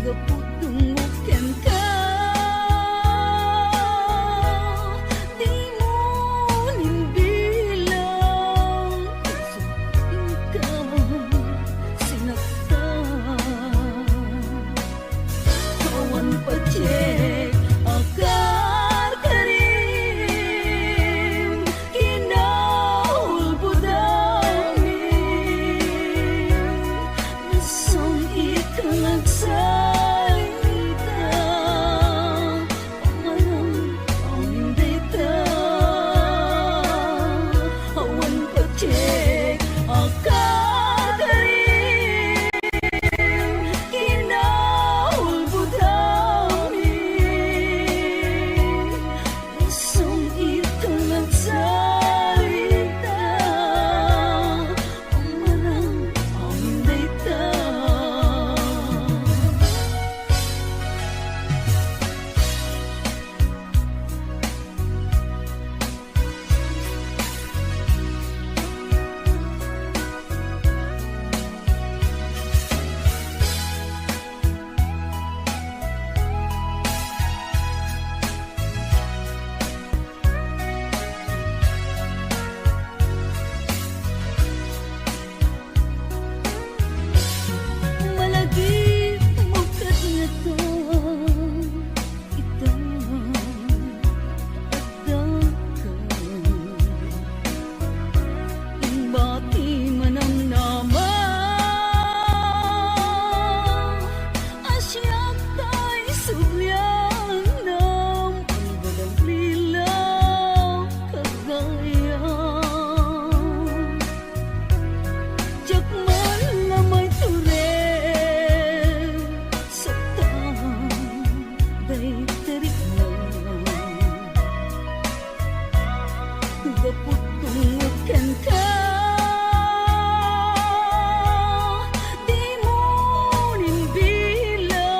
Gaputunggukan ka, di mo nimbilang ikaw sinaktan. Kawan pacek akar karim, kinahulbud amin. Nasong ikang nagsalita, pamarang aming data. Kawan pacek akar karim, kinahulbud amin. Nasong ikang nagsalita, pamarang aming data. Malagi mukat nga to, ito adang ka. Ang bati manang nama, asyak tay sublyan nam, ang balang lilaw kagaya. Jakman na may ture sa day terik na. Gaputunggukan ka, di mo nimbilang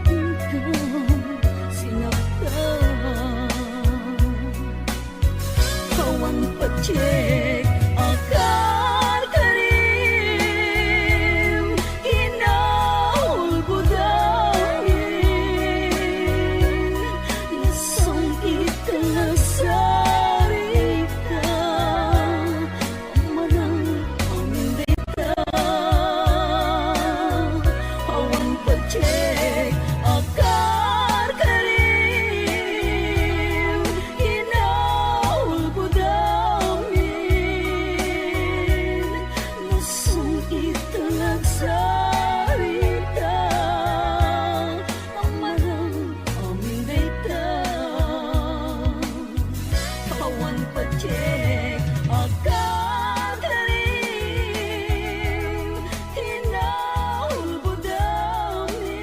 ikaw sinaktan. Kawan pacek akar karim, kinahulbud amin. Nasong ikang nasarita, pamarang aming data. Kawan pacek akar karim, kinahulbud amin. Nasong ikang nagsarita, pamarang aming data. Kawan pacek akar karim, kinahulbud amin.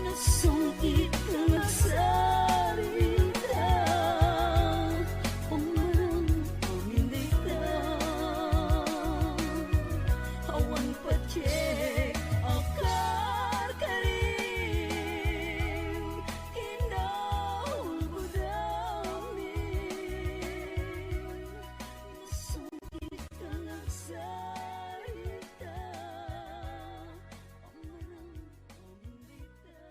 Nasong ikang nagsarita, pamarang aming data. Kawan pacek akar karim, kinahulbud amin. Nasong ikang nagsarita, pamarang aming data.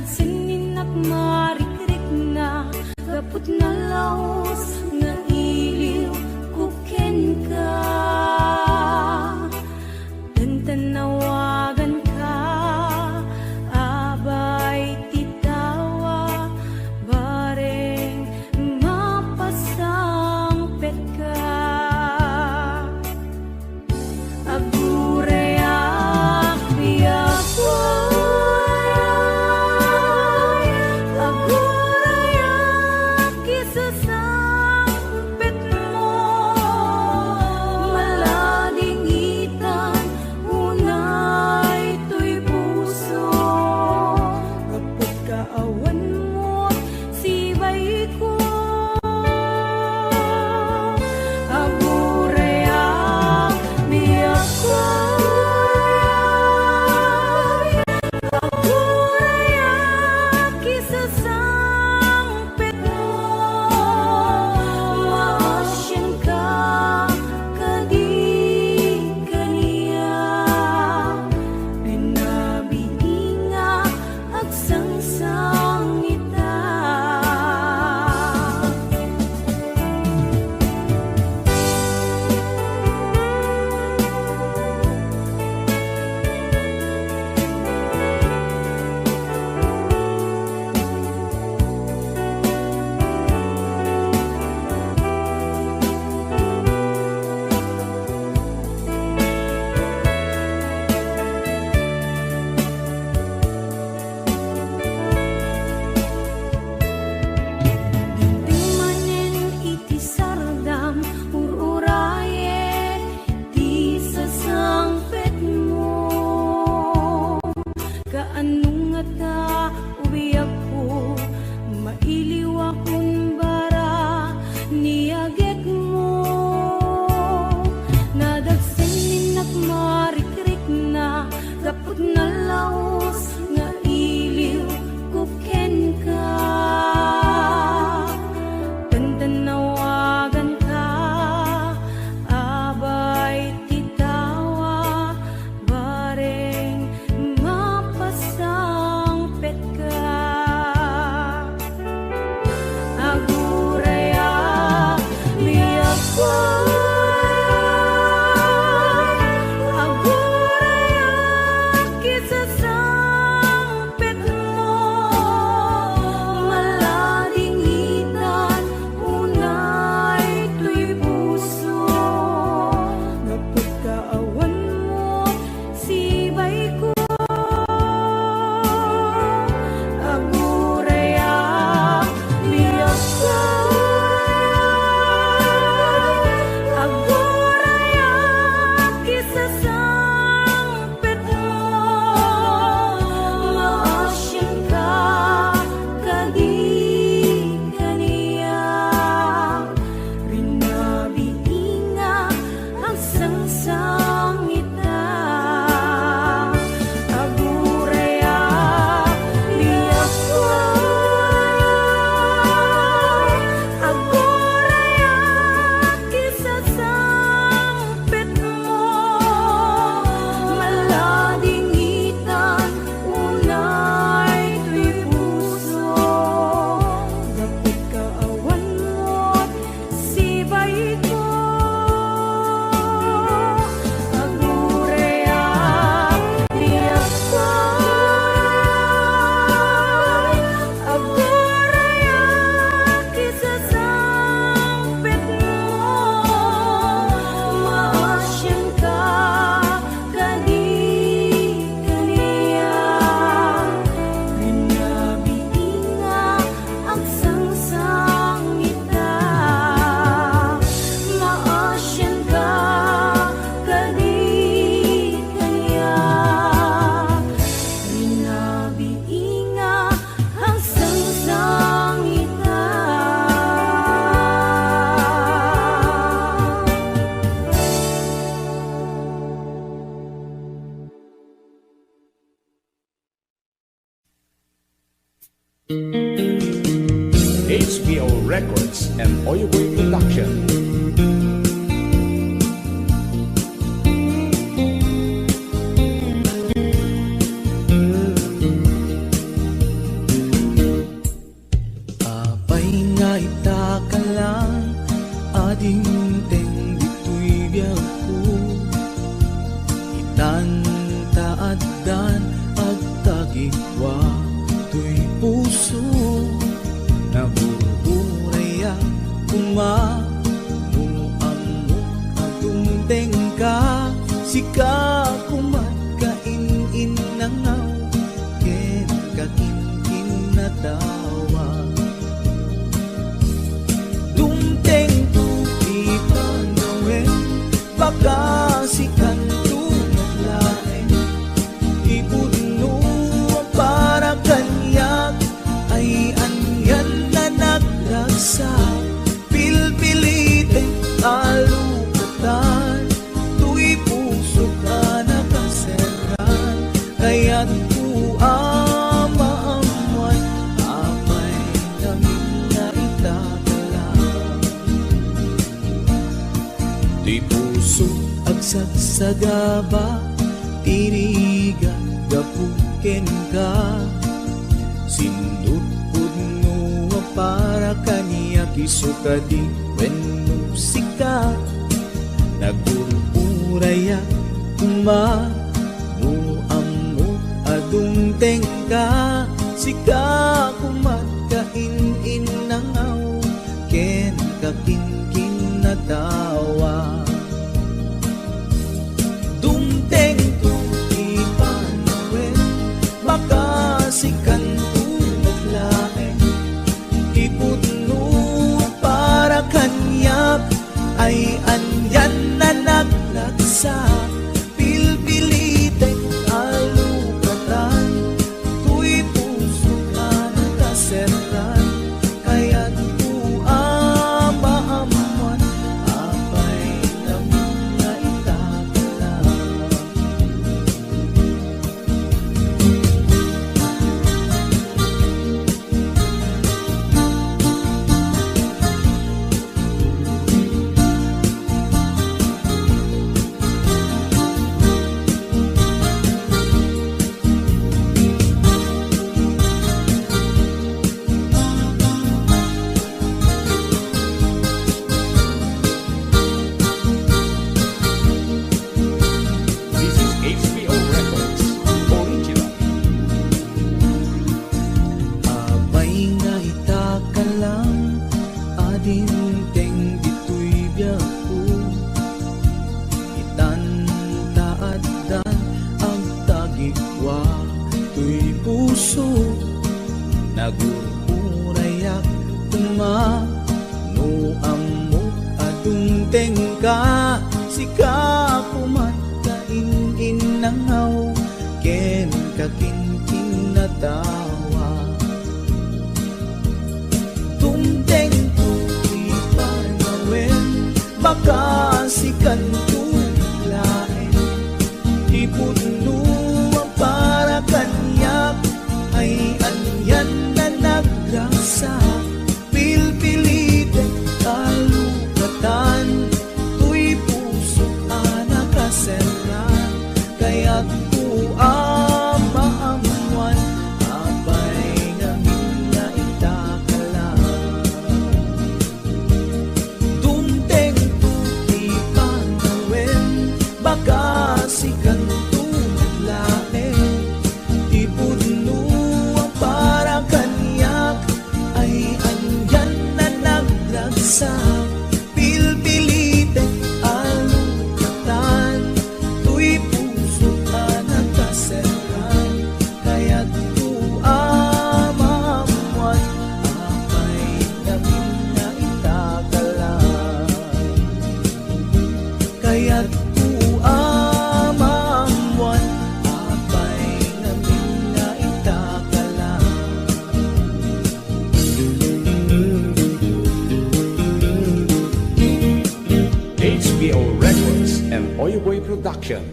Sininak marikrik na kaput na laos nga iliw kuken ka. Tantanawagan ka abay titawa bare HBO Records and Oyoboy Production. Apay nga itaka lang, ading teng dito'y biyak ko. Itan taadan at tagigwa to'y puso. Nabuburay kumamuamok atong tengka. Sika kumatkain-in nangaw, ken kakin-kin na tawa. Dumteng tuki panawin, baka sikan tunaglain. Ibudno para kanyak, ay anyan na nagragsa. Pilpilite alukatan, tu'y puso ka nakaseran. Kaya't kuamaamuan, apay namin na itatala. Di puso agsagsagaba, tiriga gapuken ka. Sindut pudno para kaniya kisuka di wenno sika. Nagururaya kumamuamot adung tengka. Sika kumatkain-in nangaw, ken kakin-kin na tawa. Dumteng tuki panawin, baka sikan tunaglain. Ipudno para kanyak, ay anyan na naglagsa. Pilpilite alukatan, tu'y puso ka nakaseran. Kaya't kuamaamuan, apay namin na itatala. This is HBO Records Original. Apay nga itaka lang, ading teng dito'y biyak ko. Itan taadan ang tagigwa to'y puso. Nagururayak kumamuamok atong tengka. Sika kumatkain-in nangaw, ken kakin-kin na tawa. Tumteng tuki panawin, baka sikan tunaglain. Ipudno para kanyak, ay anyan na nagragsa. Pilpilite alukatan, tu'y puso ka nakaseran. Kaya't kuamaamuan, apay namin na itakala. Dumteng tuki panawin, baka sikan tunaglain. Ipudno para kanyak, ay anyan na nagragsa. Pilpilite alukatan, tu'y puso ka nakaseran. Kaya't kuamaamuan, apay namin na itakala. Kaya't kuamaamuan, apay namin na itakala. HBO Records and Oyoboy Production.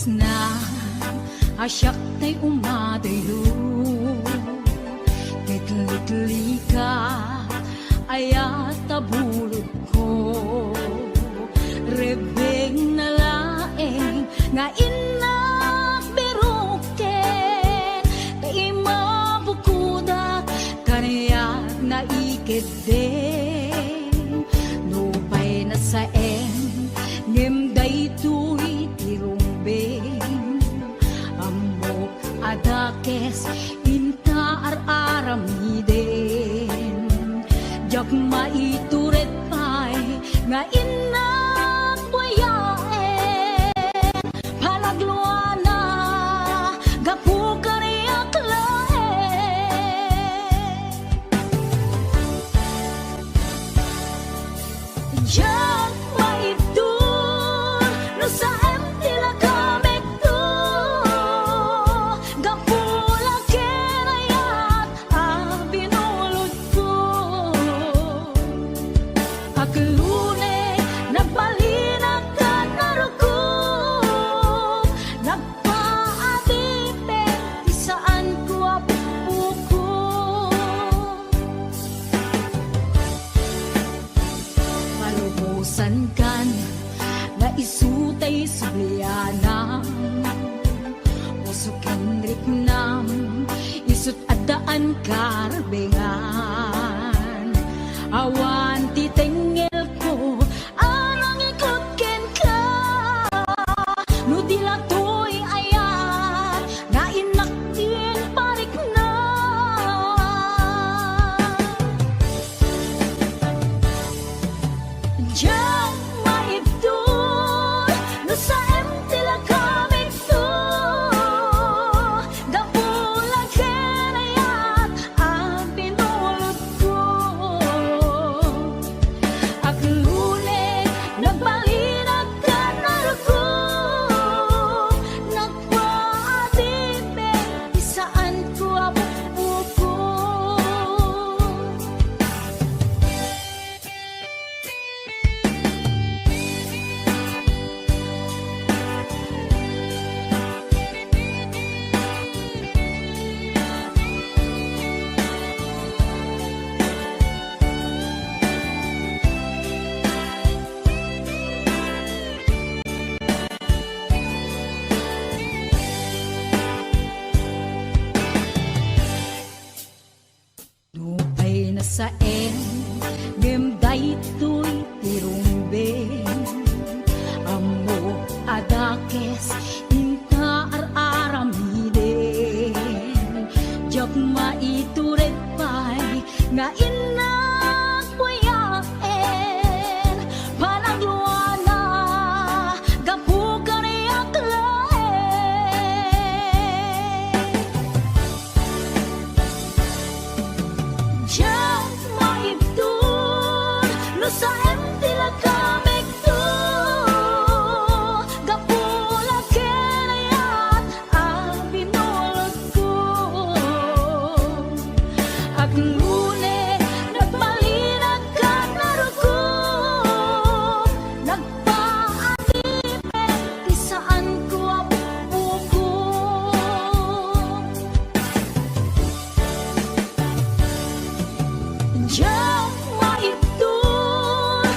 na asyak tay umadayo Kitli ka ayat tabulog ko Rebeng na laeng nga inak biruken Kay mabukudak kaniyat na ikideng Nupay na saeng ngimday tuy tirumbeng Amok adakes inta ar-aramiden Jak maituret pay nga inak buyaen Palagluana gapu kariyak laen Jak maitur no sa tila kamit to Gapula kerayat binulod ko Aklune nagbalinag ka narukog Nagpaadite isaan ko apuko Malubusan kan na isutay sublianam Usukin riknam isut adaan karbengan Awan titengel ko anang ikot ken ka No dilatoy ayat nga inaktin parik na Diyan maibdol no sa tila kamit to Gapula kerayat binulod ko Aklune nagbalinag ka narukog Nagpaadime isaan ko apuko Nupay na saeng Gemday tuy tirumbeng Amo adakes inta ar-aramiden Jak maituret pay nga inak buyaen Panagluana gapu kariyak laen Diyan maibdol no sa tila kamit to Gapula kerayat binulod ko Aklune nagbalinag ka narukog Nagpaadime isaan ko apuko Diyan maibdol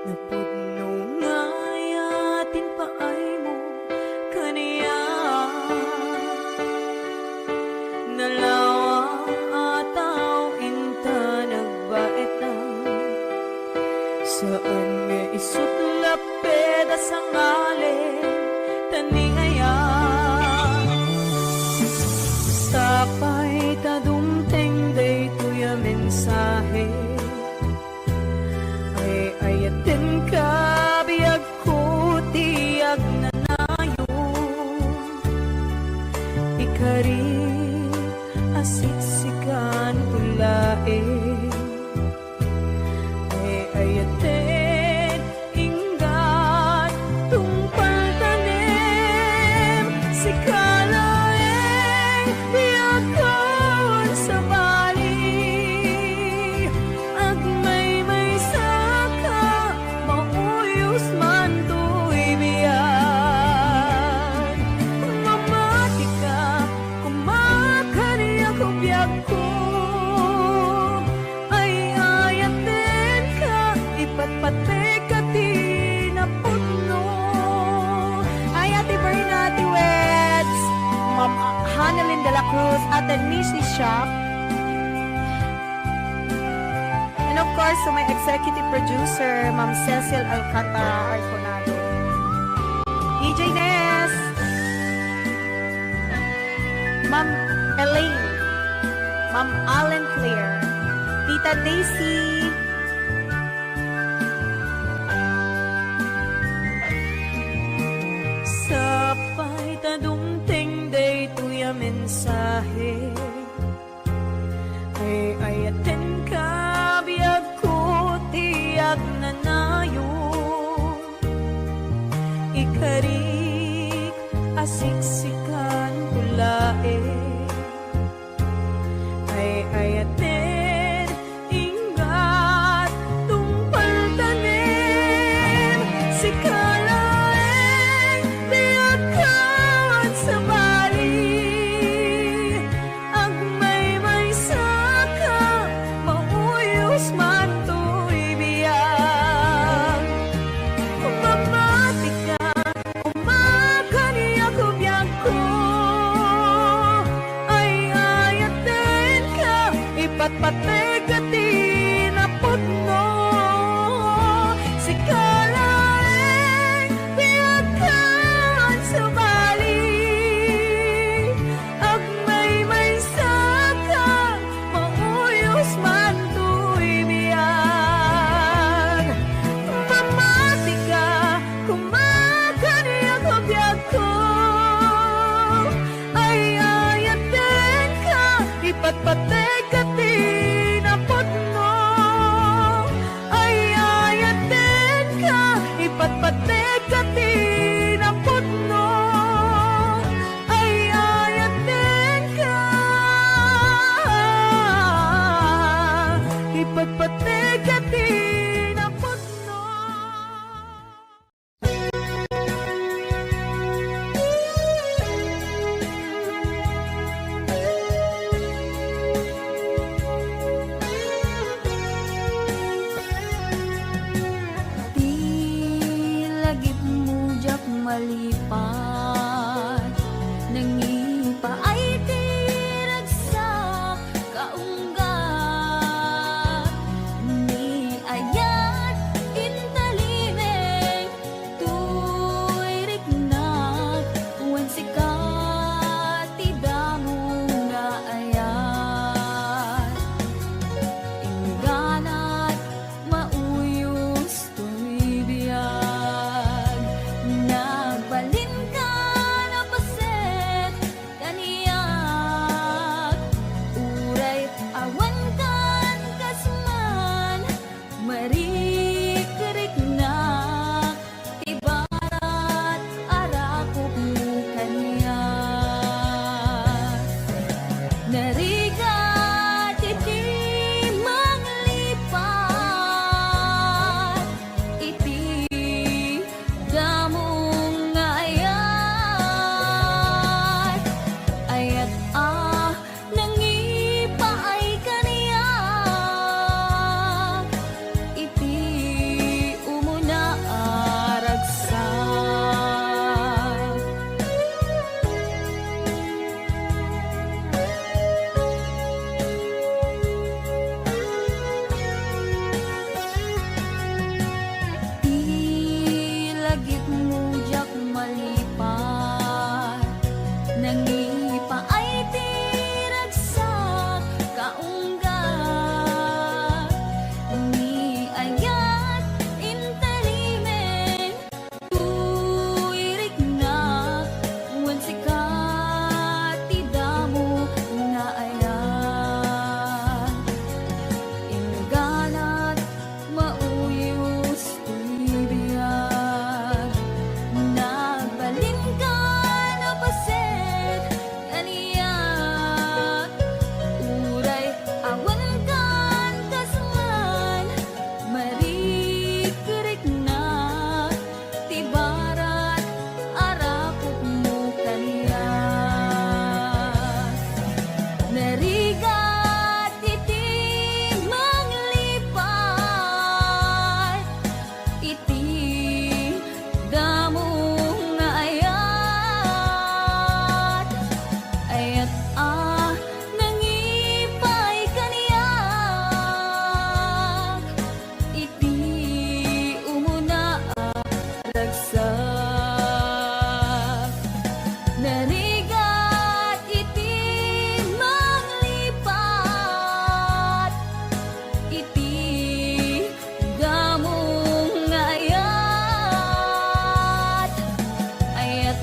Napudno nga'y atin paay mo kaniya. Nalawa ataw inta nagbait na. Saan nga isutlap peda sa ngalin taniayan. Sapay tadumteng day tuya mensahe. Ay ayatin ka biyag ko tiyag nanayon. Ikari asiksikan tulae. Ay ayatin inggat tungpal tanim. Si kalaeng biyakon sa bali. Agmay saka mauyos man to'y biyan. Mamati ka kumakari ako biyak ko. Ay ayatin ka ipatpatek ka tinaputno. Ay Ate Berna, Ate Wets, Ma'am Hanalyn de la Cruz at the Nishi Shop. And of course, to my executive producer, Ma'am Cecil Alcantara Arconado. DJ Ness, Ma'am Elaine, Ma'am Allen Claire, Tita Daisy, sapay tadumteng day tuya mensahe. Ay ayatin ka biyag ko tiyag nanayon. Ikarik asiksikan tulae. Ay ayatin ingat tungpal tanim. Si kalaeng biyagkan sa bali. Agmay saka mauyos man to'y biyag. Mamati ka kumakani ako biyak ko. Ay ayatin ka ipatpatek ka tinaputno. Si kalaeng biyagkan sa bali. Agmay saka mauyos man to'y biyag. Mamati ka kumakani ako biyak ko. Ay ayatin ka ipatpatek ka tinaputno. Ay ayatin ka ipatpatek ka tinaputno. Ay ayatin ka ipatpatek ka tinaputno. Di lagip mujak malipat. Nangipa ay tiragsak kaunggat. Ni ayat intalimeng tuy riknat. Wen sikat tidamong na ayat. Ingganat mauyos to'y biyag. Nagbalin ka iti damo nga ayat ayat nangipay kaniyak iti umuna ragsak narigat iti manglipat iti gamong nga ayat ayat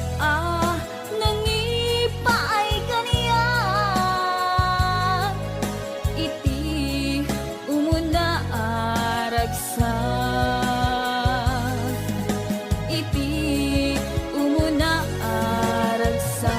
nangipaay kaniyak iti umuna ragsak iti umuna ragsak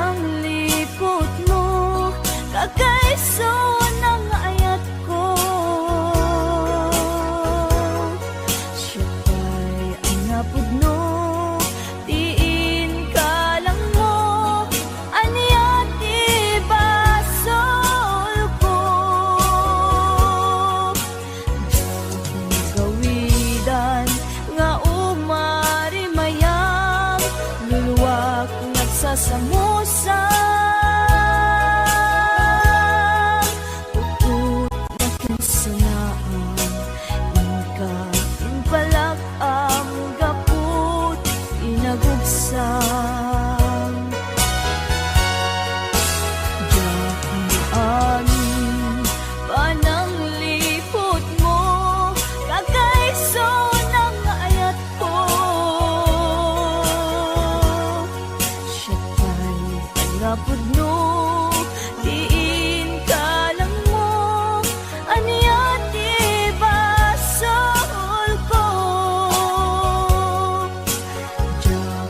pananglipot mo kakaiso ng ayat ko siya'y ang napudno diin ka lang mo anyat ibasol ko gawidan nga umari mayam luluwak nagsasamusa utut na kinsanaan inka inpalak ang gaput inagugsang diyak ani pananglipot mo kakaiso ng ayat ko siya'y ang napudno diin ka lang mo anyat ibasol ko diyak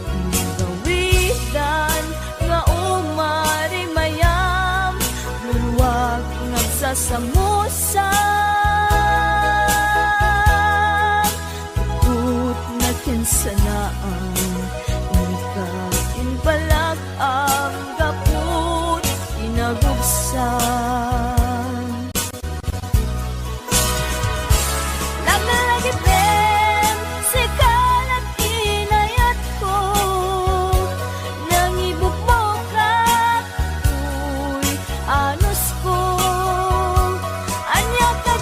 gawidan nga umari mayam luluwag nagsasamusa tut na kinsanaan ika inpalak ang gaput inagubsan Nagalagipin si kalat inayat ko nangibukbok uy anos ko anya ka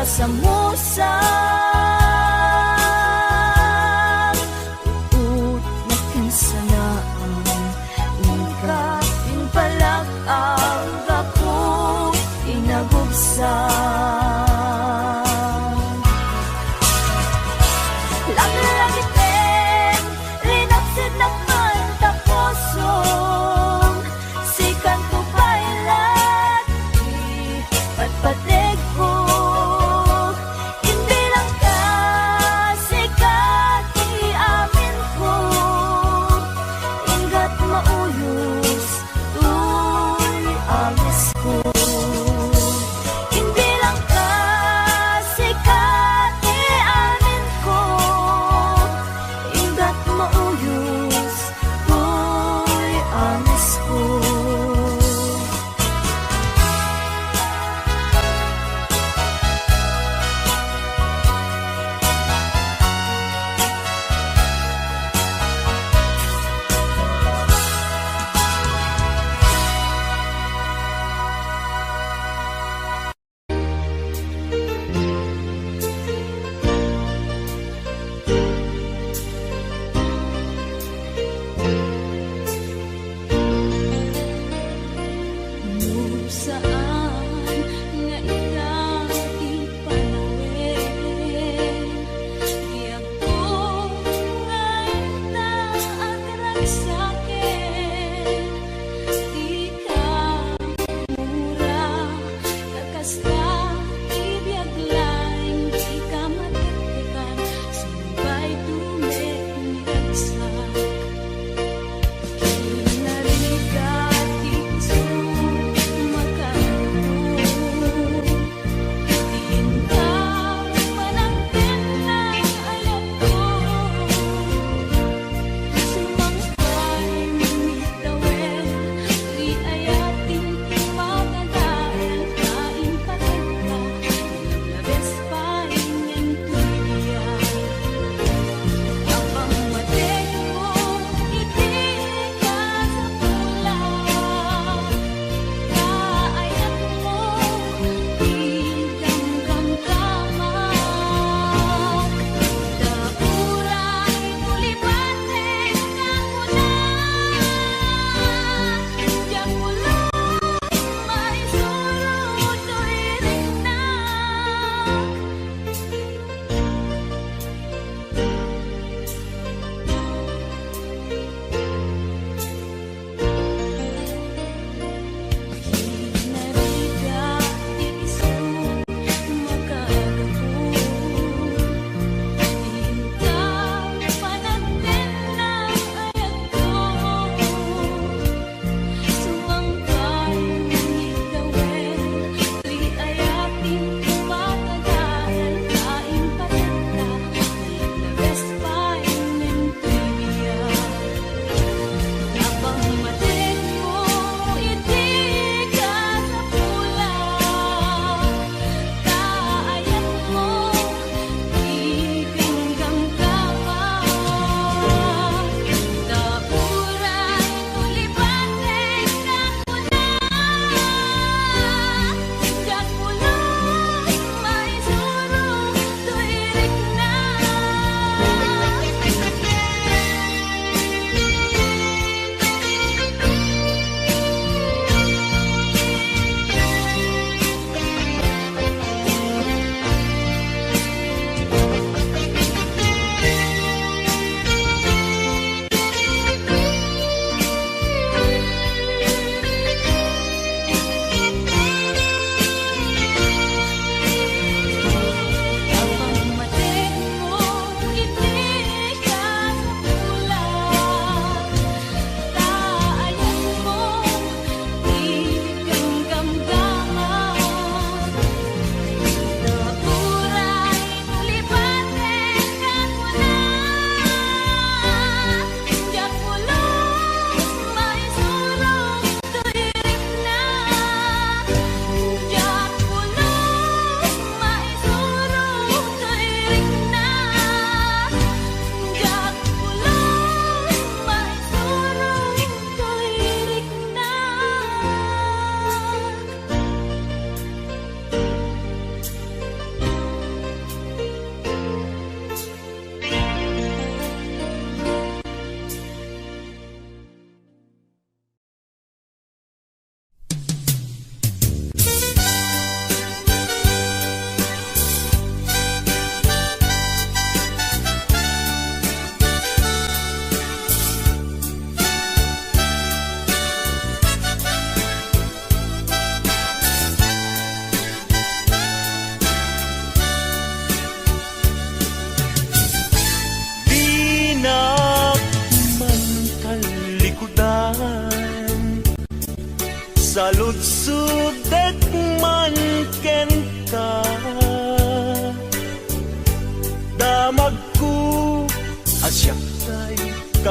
sa musang uut na kansanaan ika pinpalak ang gapu inagubsang langit-langitin rinapsid ng mantapusong sikan ko pailat patpatig ko hindi lang ka sikat amin ko ingat mauyos tuy amis ko hindi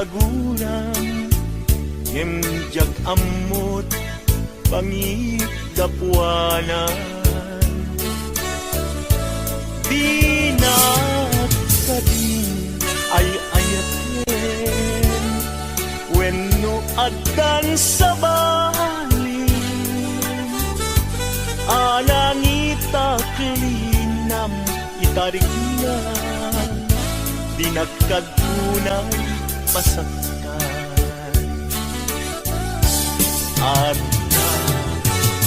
kagulang Ngem amot pangit dapuanan Di na kadin ay ayaten Wenno adan sa balin Anangita kelinam itarignan Di nagkadunay masaktan At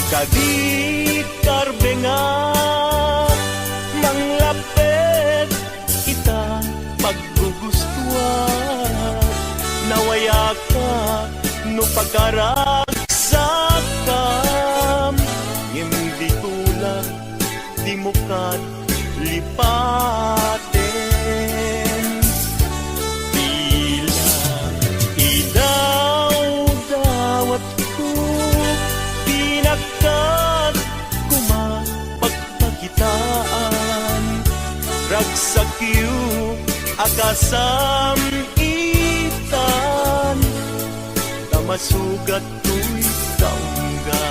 kadit karbengan manglapet kita paggugustuhan nawaya ka no pagkaragsakam hindi tulad di mo kat lipaten tila idaw-dawat ko pinagkat kumapagpagitaan ragsakyu akasam itan tamasugat ko'y taungga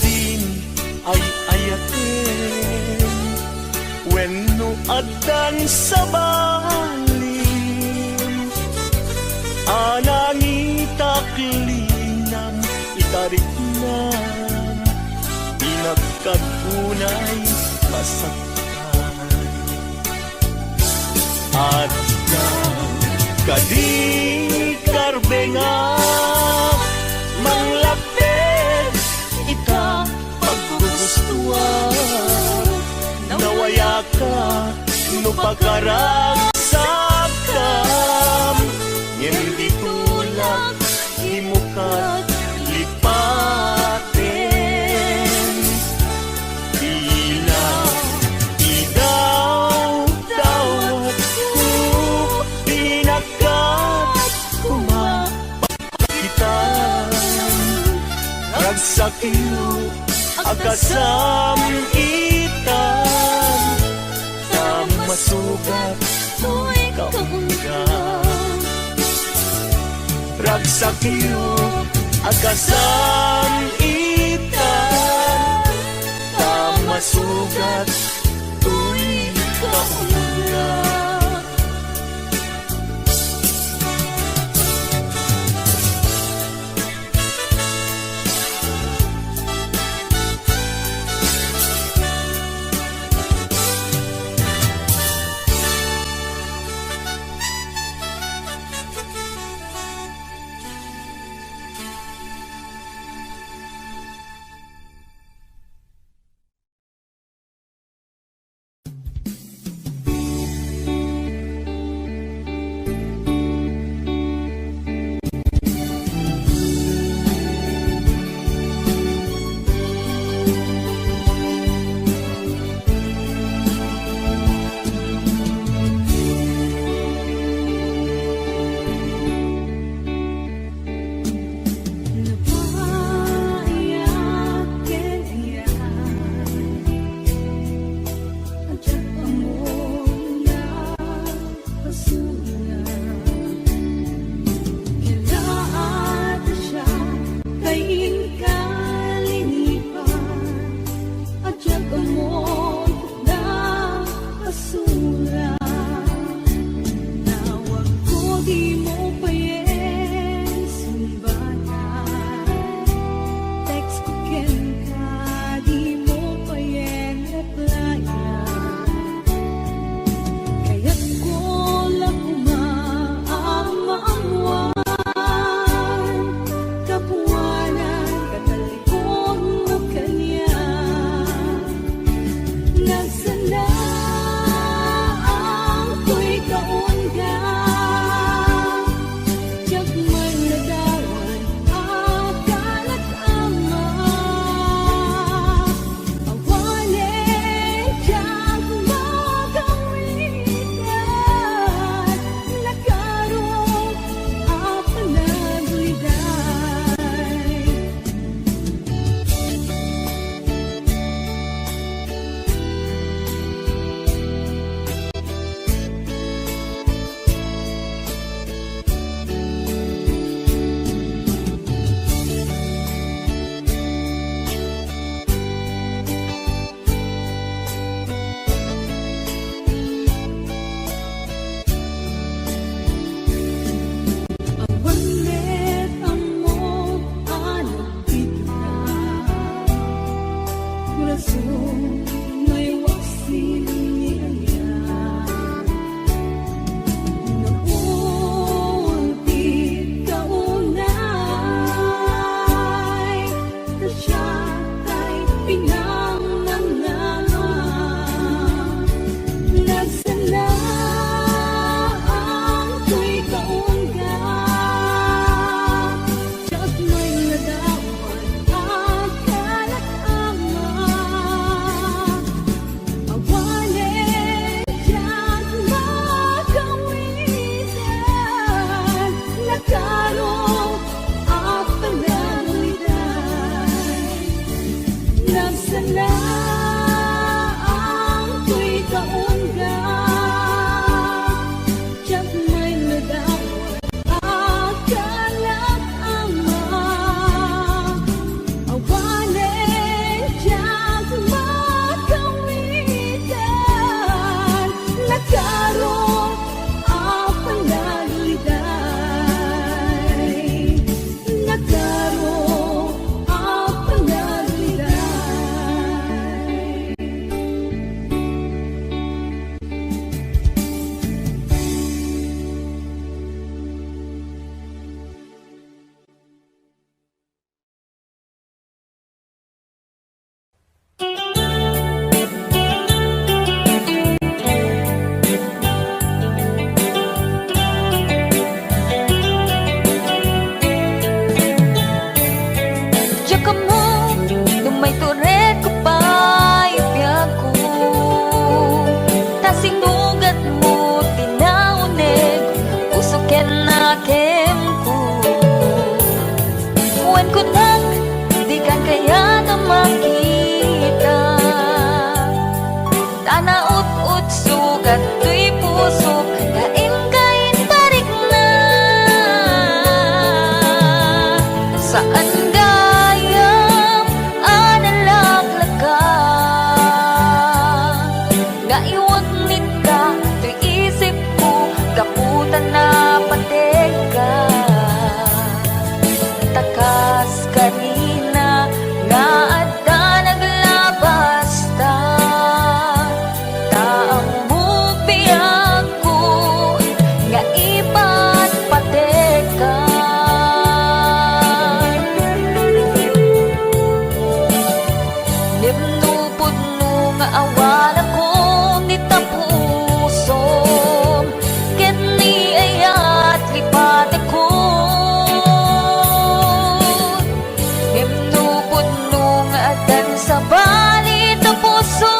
din ay ayaten wenno adan sa balim anangita kelinam itariknan pinagkagunay masaktan at kadi karbengan manglapit ita paggugustuhan nawaya ka no pagkaragsakam hindi tulad di mo kat lipaten tila idaw-dawat ko pinakat kumapagitan ragsakyu akasam itan tamasugat Ko'y kaungga ragsakyu akasam itan tamasugat ko'y kaungga may waksin niya. Naunti kaunay, na siya kay pinangangalan. Nagsala ang ko'y kaungga, siyat may ladawan at kalakama. Awanin siyat makawitan, nakarong at panalitan. Nagsala ang ko'y kaungga, siyat may ladawan at kalakama. Awanin siyat makawitan, nakarong at panalitan. Nakarong at panalitan. Diya ka mo, lumay turet ko pa ibiyag ko. Tasinugat mo, tinaunig, usukin na kem ko. Uwan ko nang, di kan kaya na makita. Tanaut-ut sugat, tuy puso, kain-kain tarik na. Saan gayam analaglag ka, naiwag nit ka, tuy isip ko, gaputan na patek ka. Takas kanina, nga adda naglabas ta. Taang mupiyag ko, nga ipat patek ka. Nimnupod no nga awan ako ni tapuso, ket ni ayat lipat ako. Nimnupod no nga adan sa balit na puso,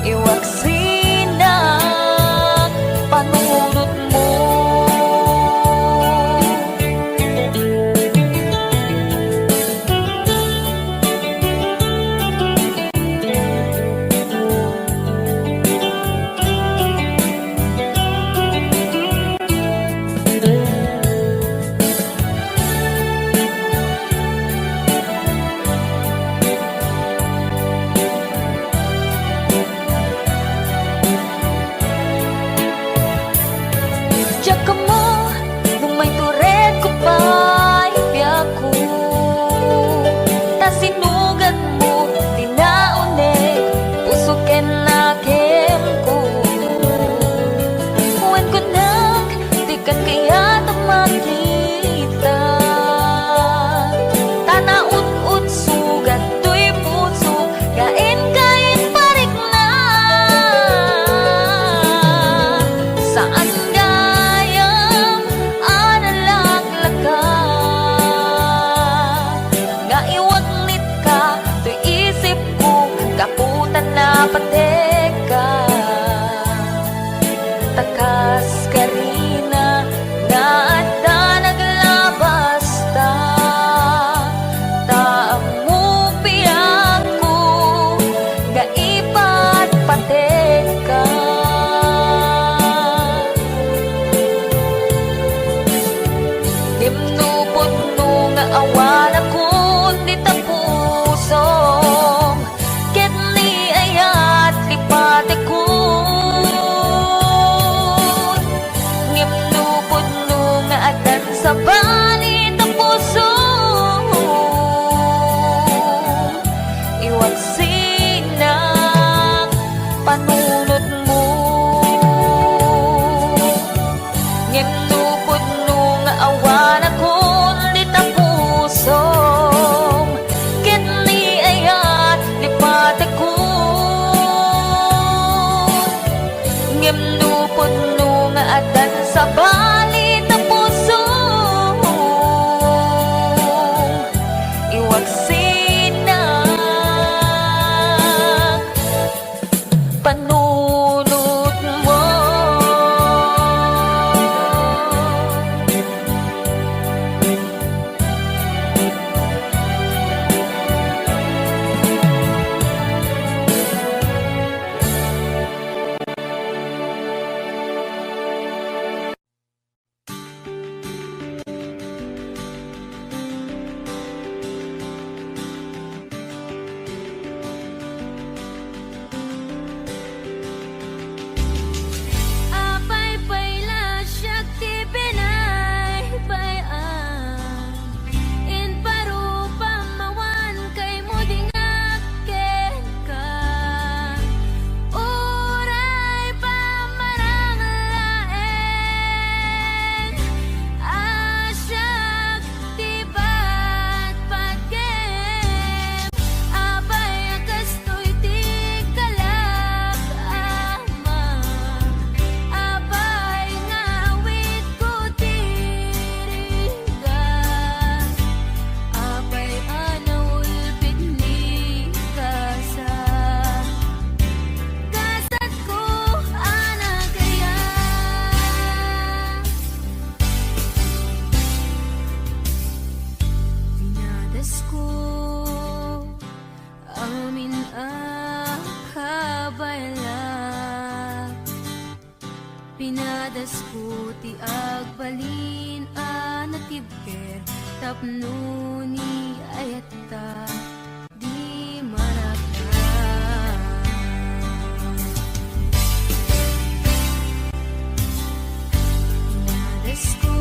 iwag sinak panunot mo. Diya ka mo, lumay turet ko pa ibiyag ko. Tasinugat mo, tinaunig, usukin na kem ko. Uwan ko nang, di kan kaya na makita. Tanaut-ut sugat, tuy puso, kain-kain parik na. Saan gayam analaglag ka, nga iwag nit ka, tuy isip ko, gaputan na patek ka. Takas karina, nga adda naglabas ta. Taang mupiyag ko, nga ipat patek ka. Nimnupod no nga awan ako ni tapuso, ket ni ayat lipat magsinang panunod mo. Apay payla siya ti pinay payan in parupa mawan kay mo dingaken ka uray pa maranglaen asyak ti bat pagkem apay akastoy ti kalak ama apay ngawit ko tirigan apay anaulpit ni kasa kasat ko anagaya pinadas ko amin akabayla pinadas ko ti agbalin anatibker tapno ni ayata di marata pinadas ko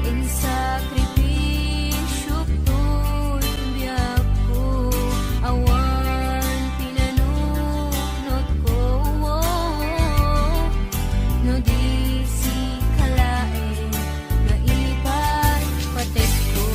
in sakripisyo ko'y biyak ko awan pinanunod ko no di si kalae nga ipay patek ko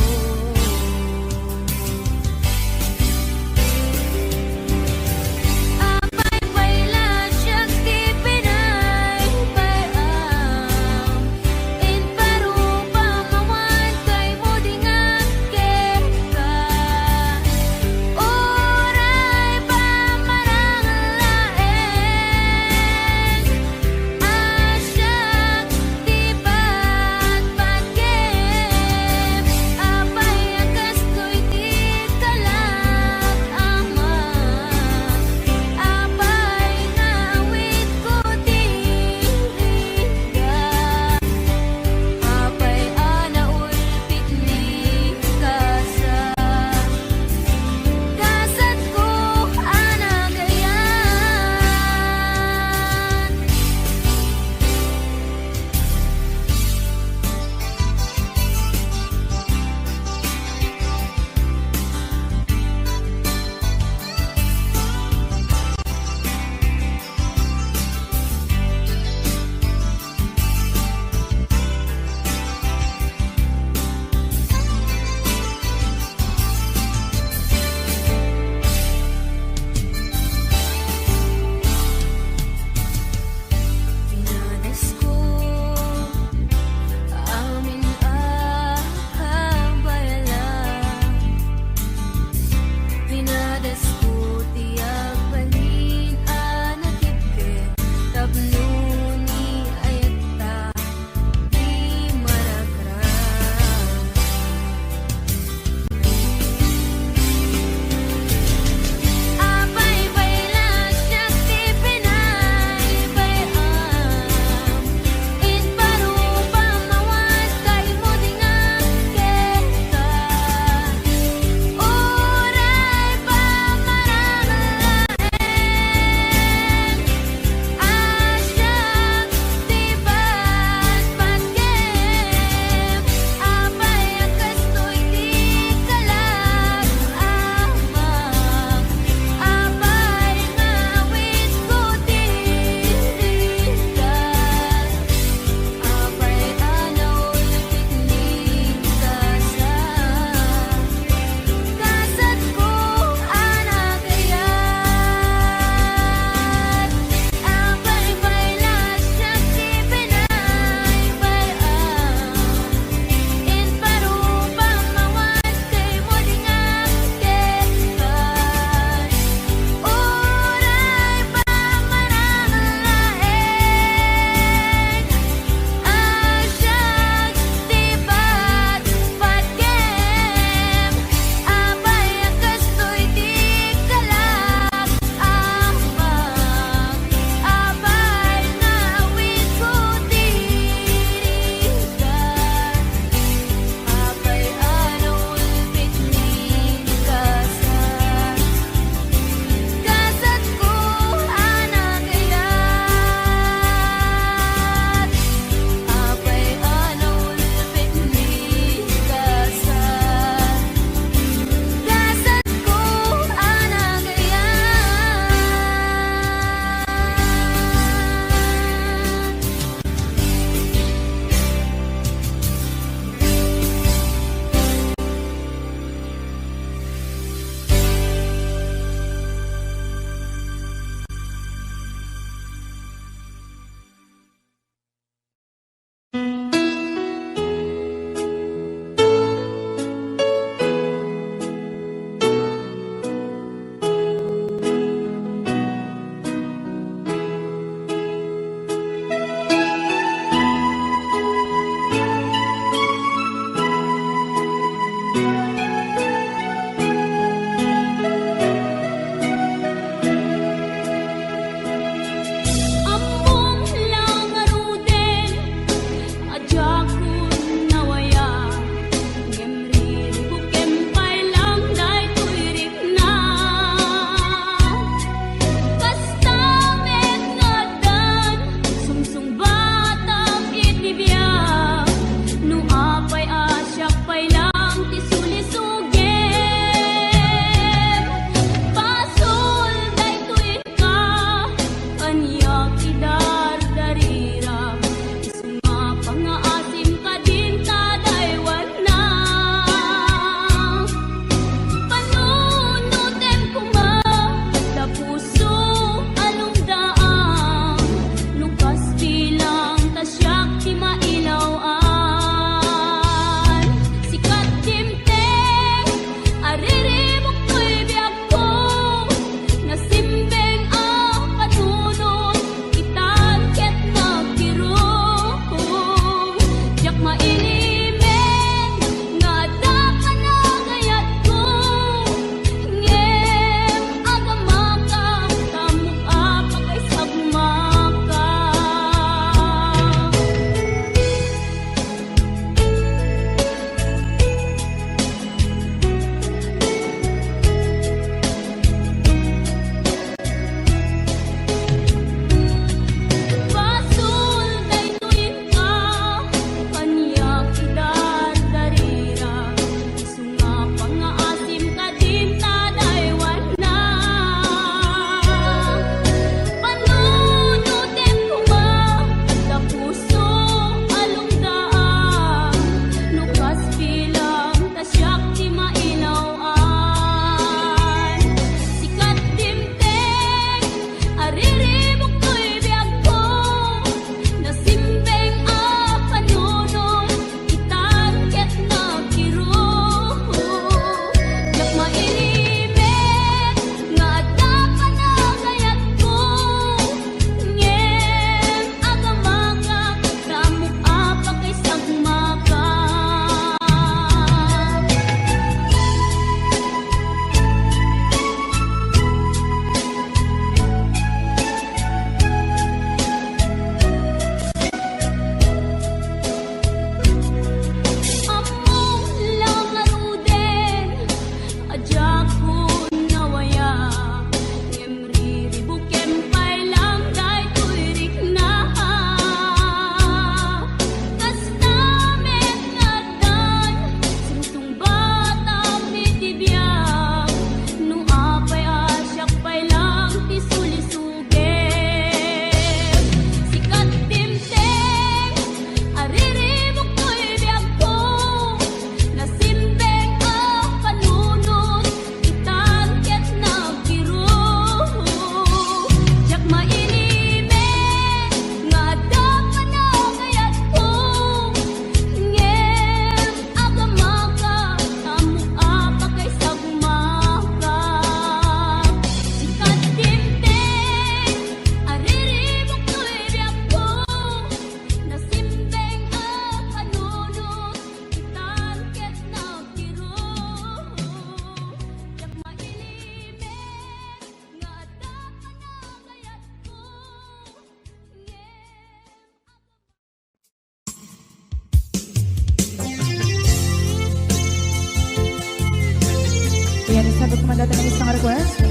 Yan, sabot naman dati ng isang request.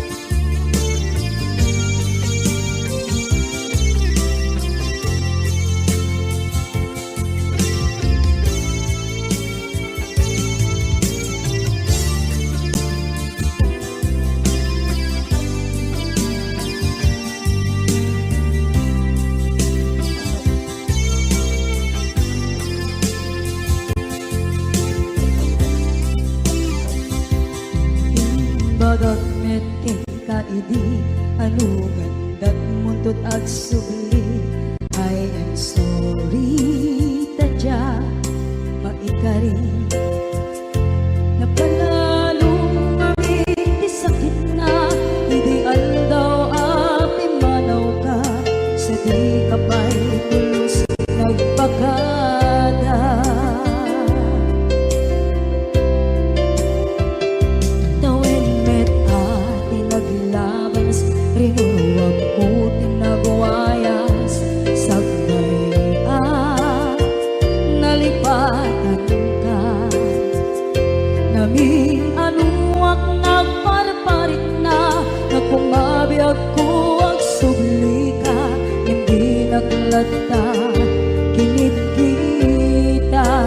Bagat metin ka idi anugan dat muntut ag subli. I am sorry tadya maikari napanalo kami di sakit na ideal daw api manaw ka sa di kapay tulos nagpagada. Rinuwag ko tinagwayas sagnay nalipatan ka naming anuak nagparparit na nagkumabiyag ko ag subli ka hindi naglata kinit kita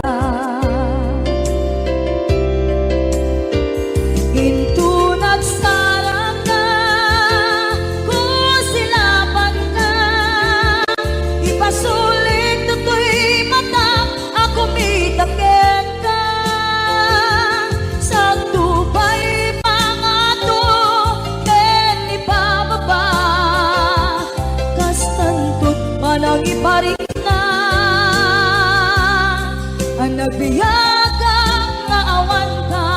into nagsarang na silapan ka ipasulit tutoy mata ako mitakit ka sa tubay pangato ken ipababa kastantot manang iparik na ang nagbiyagang naawan ka.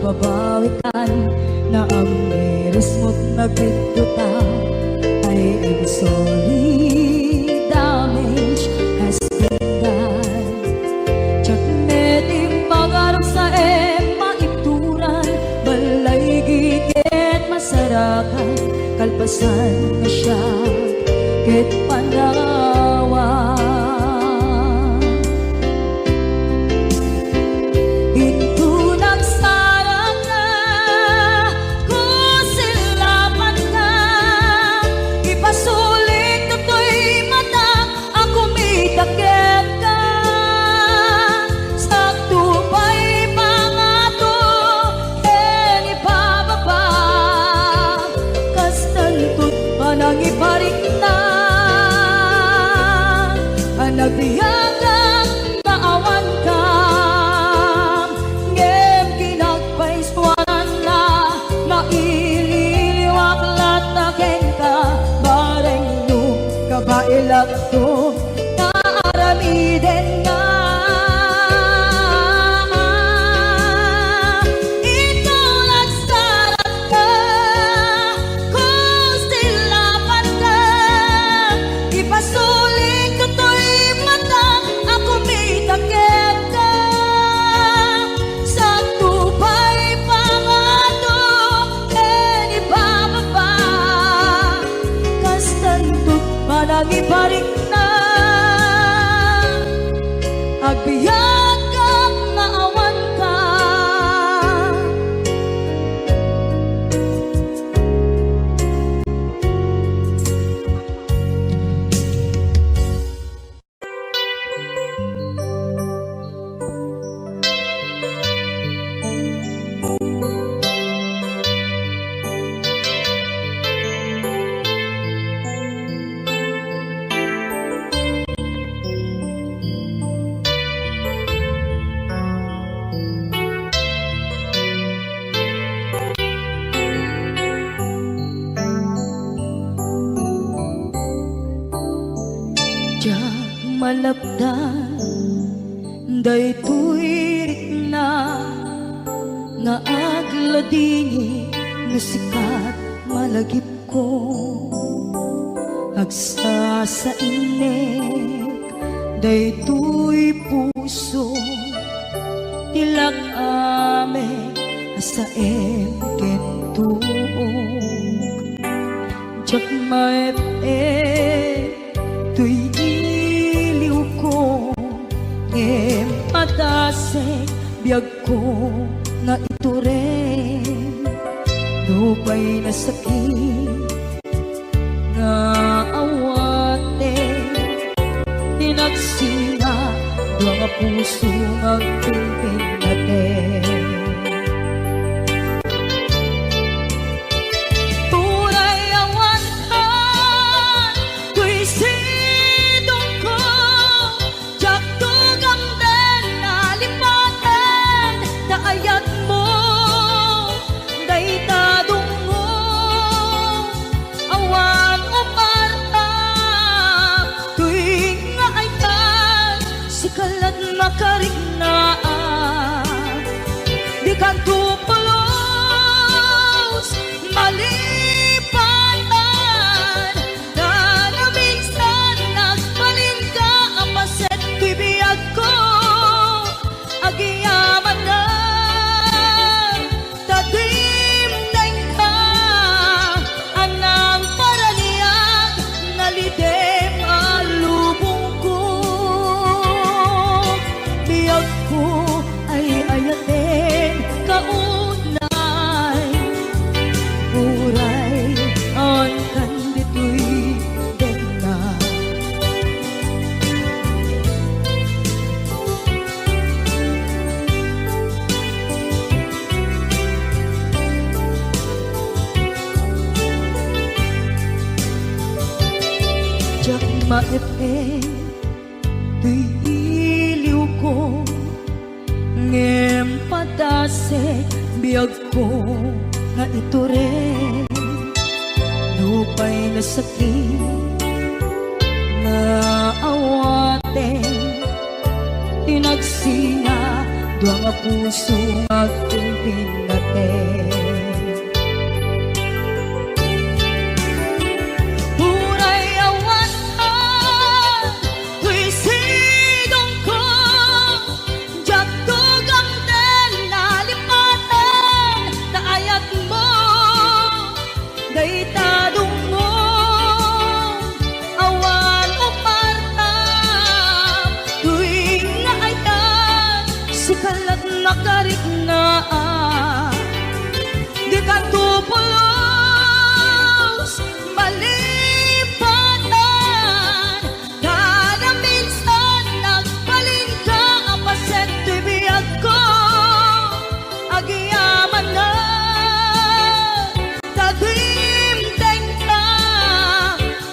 Babawikan na ang miris mo't nagpituta. I am sorry, damage has been done. Tsak meting magarap sa maituran balay gigit masarakan kalpasan na siya ket panawa. Takit ka sa tubay pangato ken ipababa kastantot manang iparik na ang nagbiyagang naawan ka ngem kinagpaiswanan na maililiwak lataken ka bareng no kabailak to aramiden nga ikaw nagsarap ka kung silapan ka ipasulit tutoy mata ako mitakit ka sa tubay pangato ken ipababa kastantot manang iparik na agbiyak kang naawan ka. malapdan Daytoy rikna nga agladingi nga sikat malagip ko agsa sa inek daytoy puso tilak ame asa kentuog jak maep tuy iliw ko ngem padasek biyag ko nga ito rin lupay na sakit nga awate tinagsinga doa nga puso nga kumpin natin Turay awan ka tuy sidong ko jak tugam den nalipatan kaayat mo dayta dungo awan uparta tuwing nga ay tan sikalat makarignaan di kan tupulos malipatan na minsan nagbalin ka ang paset tuy biyag ko agiyaman na tadim ka anang paraniyag nalidem alubong ko biyag ko ay ayatin kaunay uray ang kandito'y dena jak maepe tuy iliw ko ngem padasek biyag ko nga ito rin lupay na sakit nga awaten tinagsinga doa nga puso nga kumpin natin Uray awan ka, tuy sidong ko, jak tugam den nalipatan, kaayat mo, dayta dungo, awan uparta, tuwing nga ay tan, sikalat makarignaan, di kan tupulos malipatan kada minsan nagbalin ka ang paset tuy biyag ko agiyaman na tagimteng ka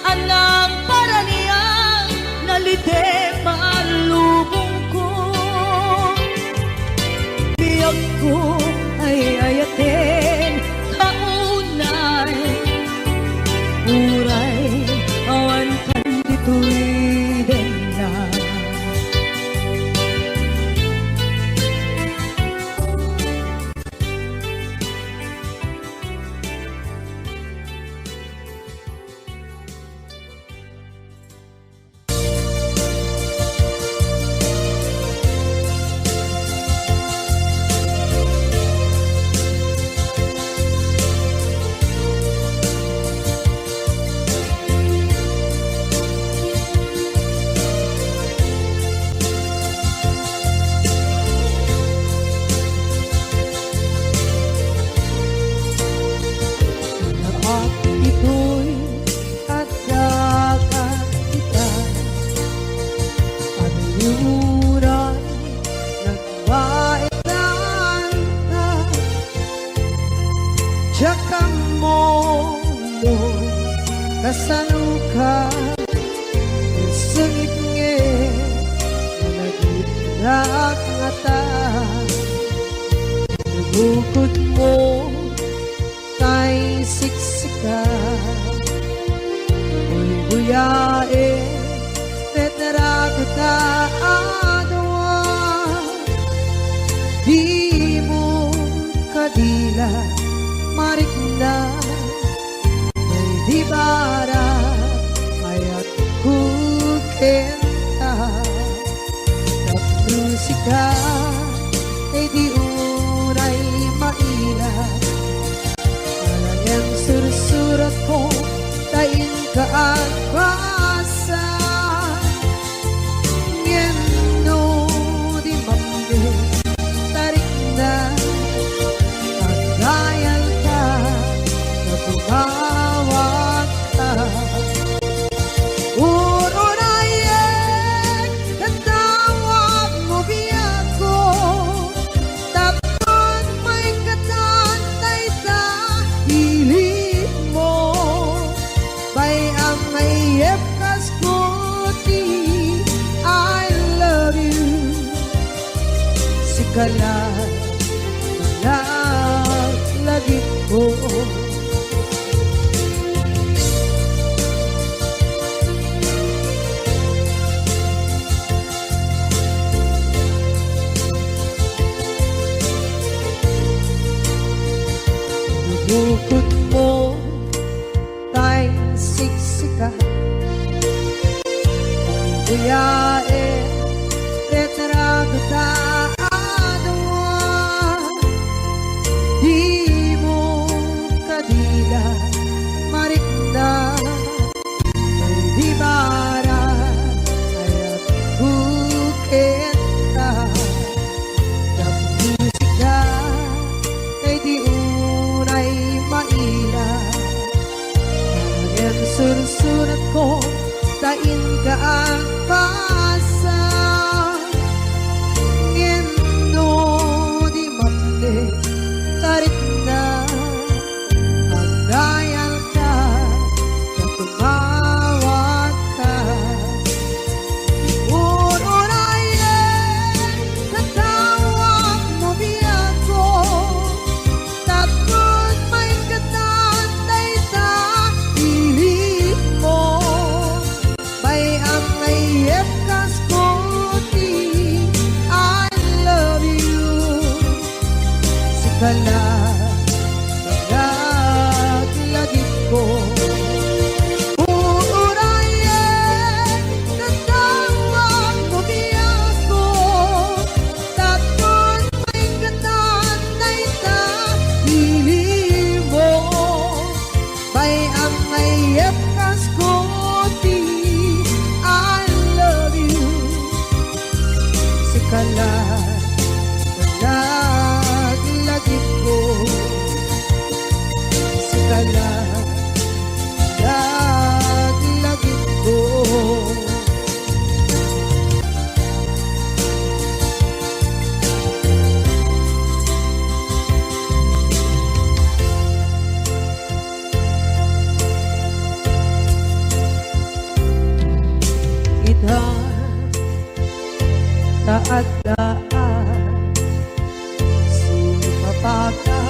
anang paraniyang nalidem alubong ko biyag ko ay ayatin kaunay uray awan kan dito'y dena at ito'y kadagat kita at yuray nagbaitan ka Jakang mo kasanuka sengit nge nagitnak ngata bukod mo tay siksika Uy buyae tetra kita adawan musika ay di unay mailan. Alam sursurat ko tain ka at basa. Ngeno di mambe tarik na pagdayal ka na tumawag ka. Urunayek katawag mo biyak ko, tapos may katantay sa hilig mo. Bayang may epkas ko di I love you. Sikalan lagi ko. Bukod mo tayong siksika, buyae retrato taadwa. Di mo kadila marikna, ay di bara ayat bukit ka. Musika ay di unay mailan. Ang sursurat ko tain ka ang pasa. Ngeno di mamde tarik na ang dayal ka na tumawag ka. Urunayek katawag mo biyak ko, tapos may katantay sa hilig mo. Bayang may epkas ko di I love you. Sikala lagi ko. Urunayek katawag mo biyak ko, tapos may katantay sa hilig mo. Bayang may epkas ko di I love you. Sikala lagi ko. Sikala lagi ko. Ita taadaan sumapaka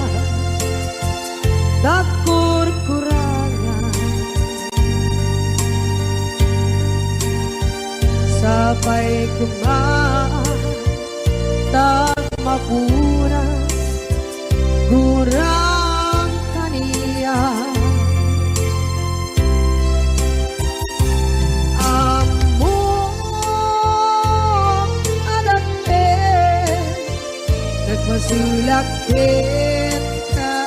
dakurkurangan sabay kumaan tag mapuras gurang kaniya. Masulakit ka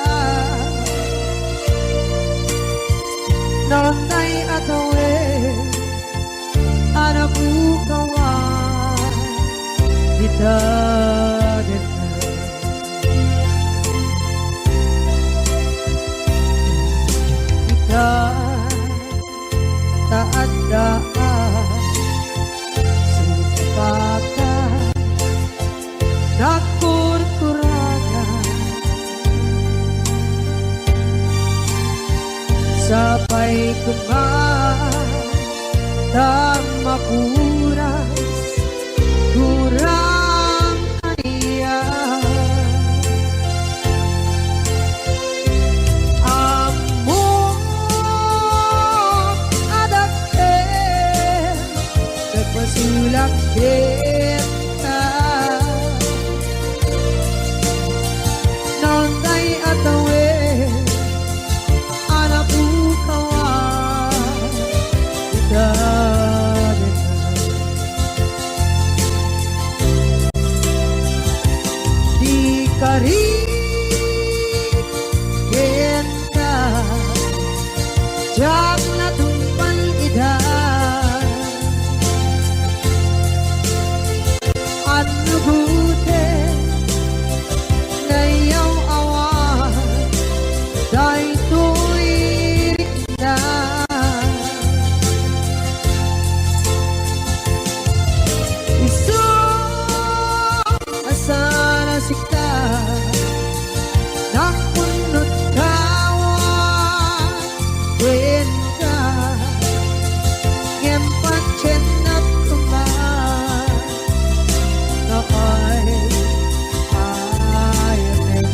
nonday atawe anak bukawan kita kita taadaan sumpakan nakurkuragan sabay kumaan tang mapuras kurang kaniya. Amo adake nagpasulak kita nonday atawe anak bukawan kita rin ka jak na tumpan ida at nubuti na iyong awa dahil tuwirik na iso asana sikta nakunot kawa rin ka ngempat chenap kuman na ayanin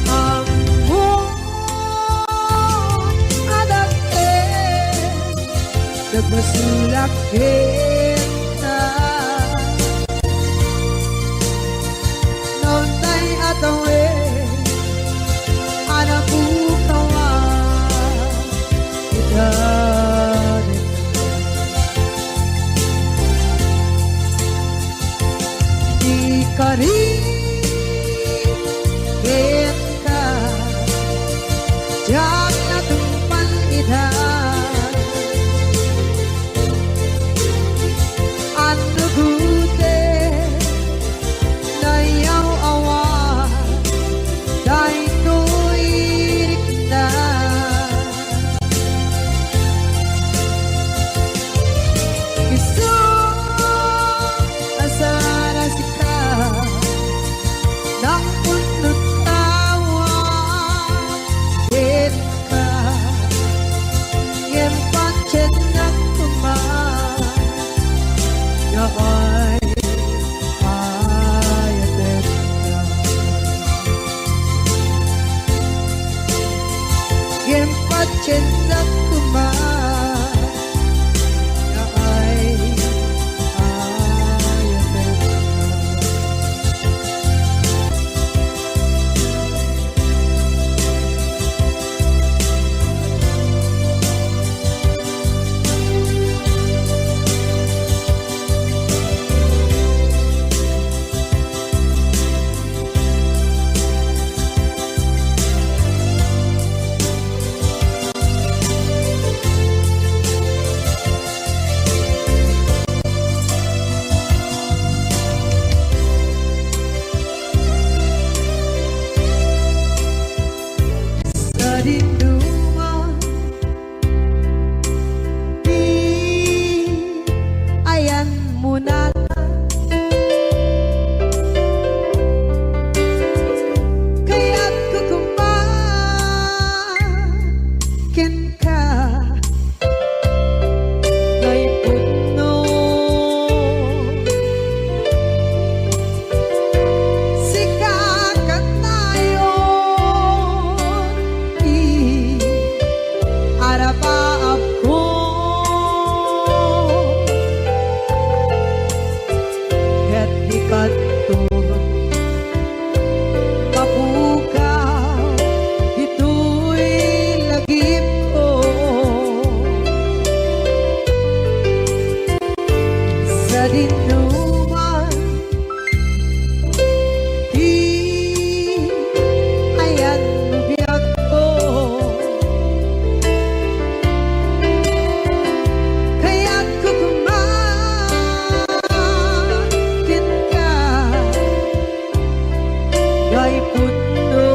ang buong adake nagmasulak kita noon tay atawe anak bukawa kita di kari kita jak na tumpan ida anu gute na iyaw awa dahil tuwirik na iso asana sika nakunot tawa kita yang pancen nak kuman ya ayatin yang pancen nak kuman ya ayatin sa dinduman di ayan mo na kaya't kukumakin ka ngay puno sikakat tayo araba ako ket di kanto mapukaw ito'y lagip ko sa dinuman di ayan biyak ko kaya't kukumakin ka ngay puno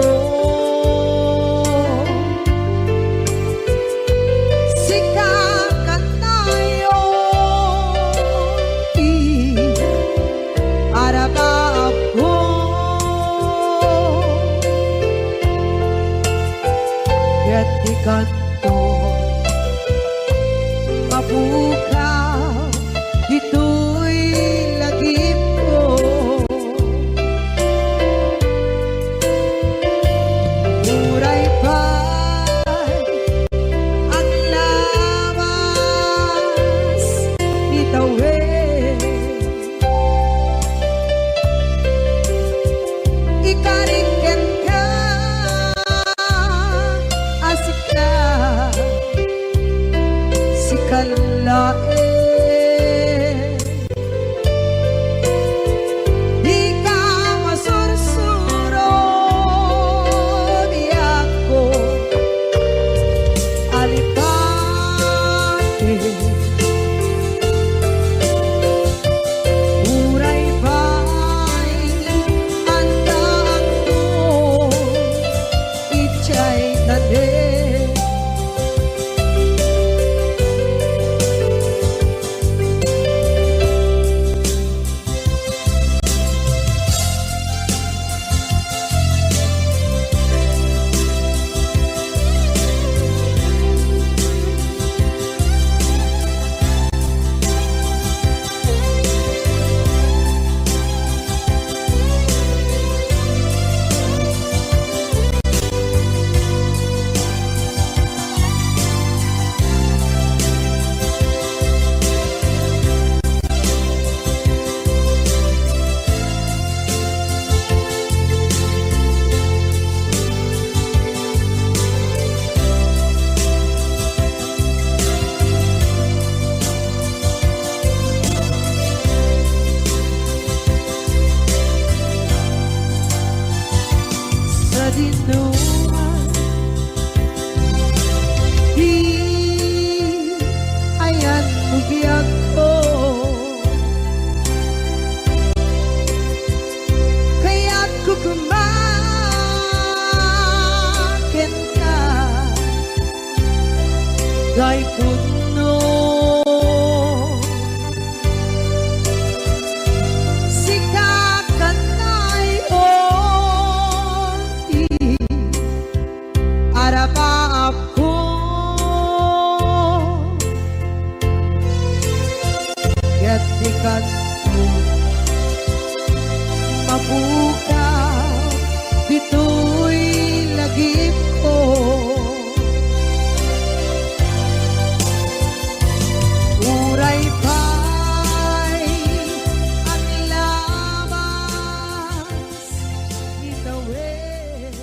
sikakat tayo araba ako ket di kanto mapukaw ito'y lagip ko kay puno. Sikakanay oti arapa ako gatikan mabuka dito'y lagip ko. Uray pa'y ang labas itawid.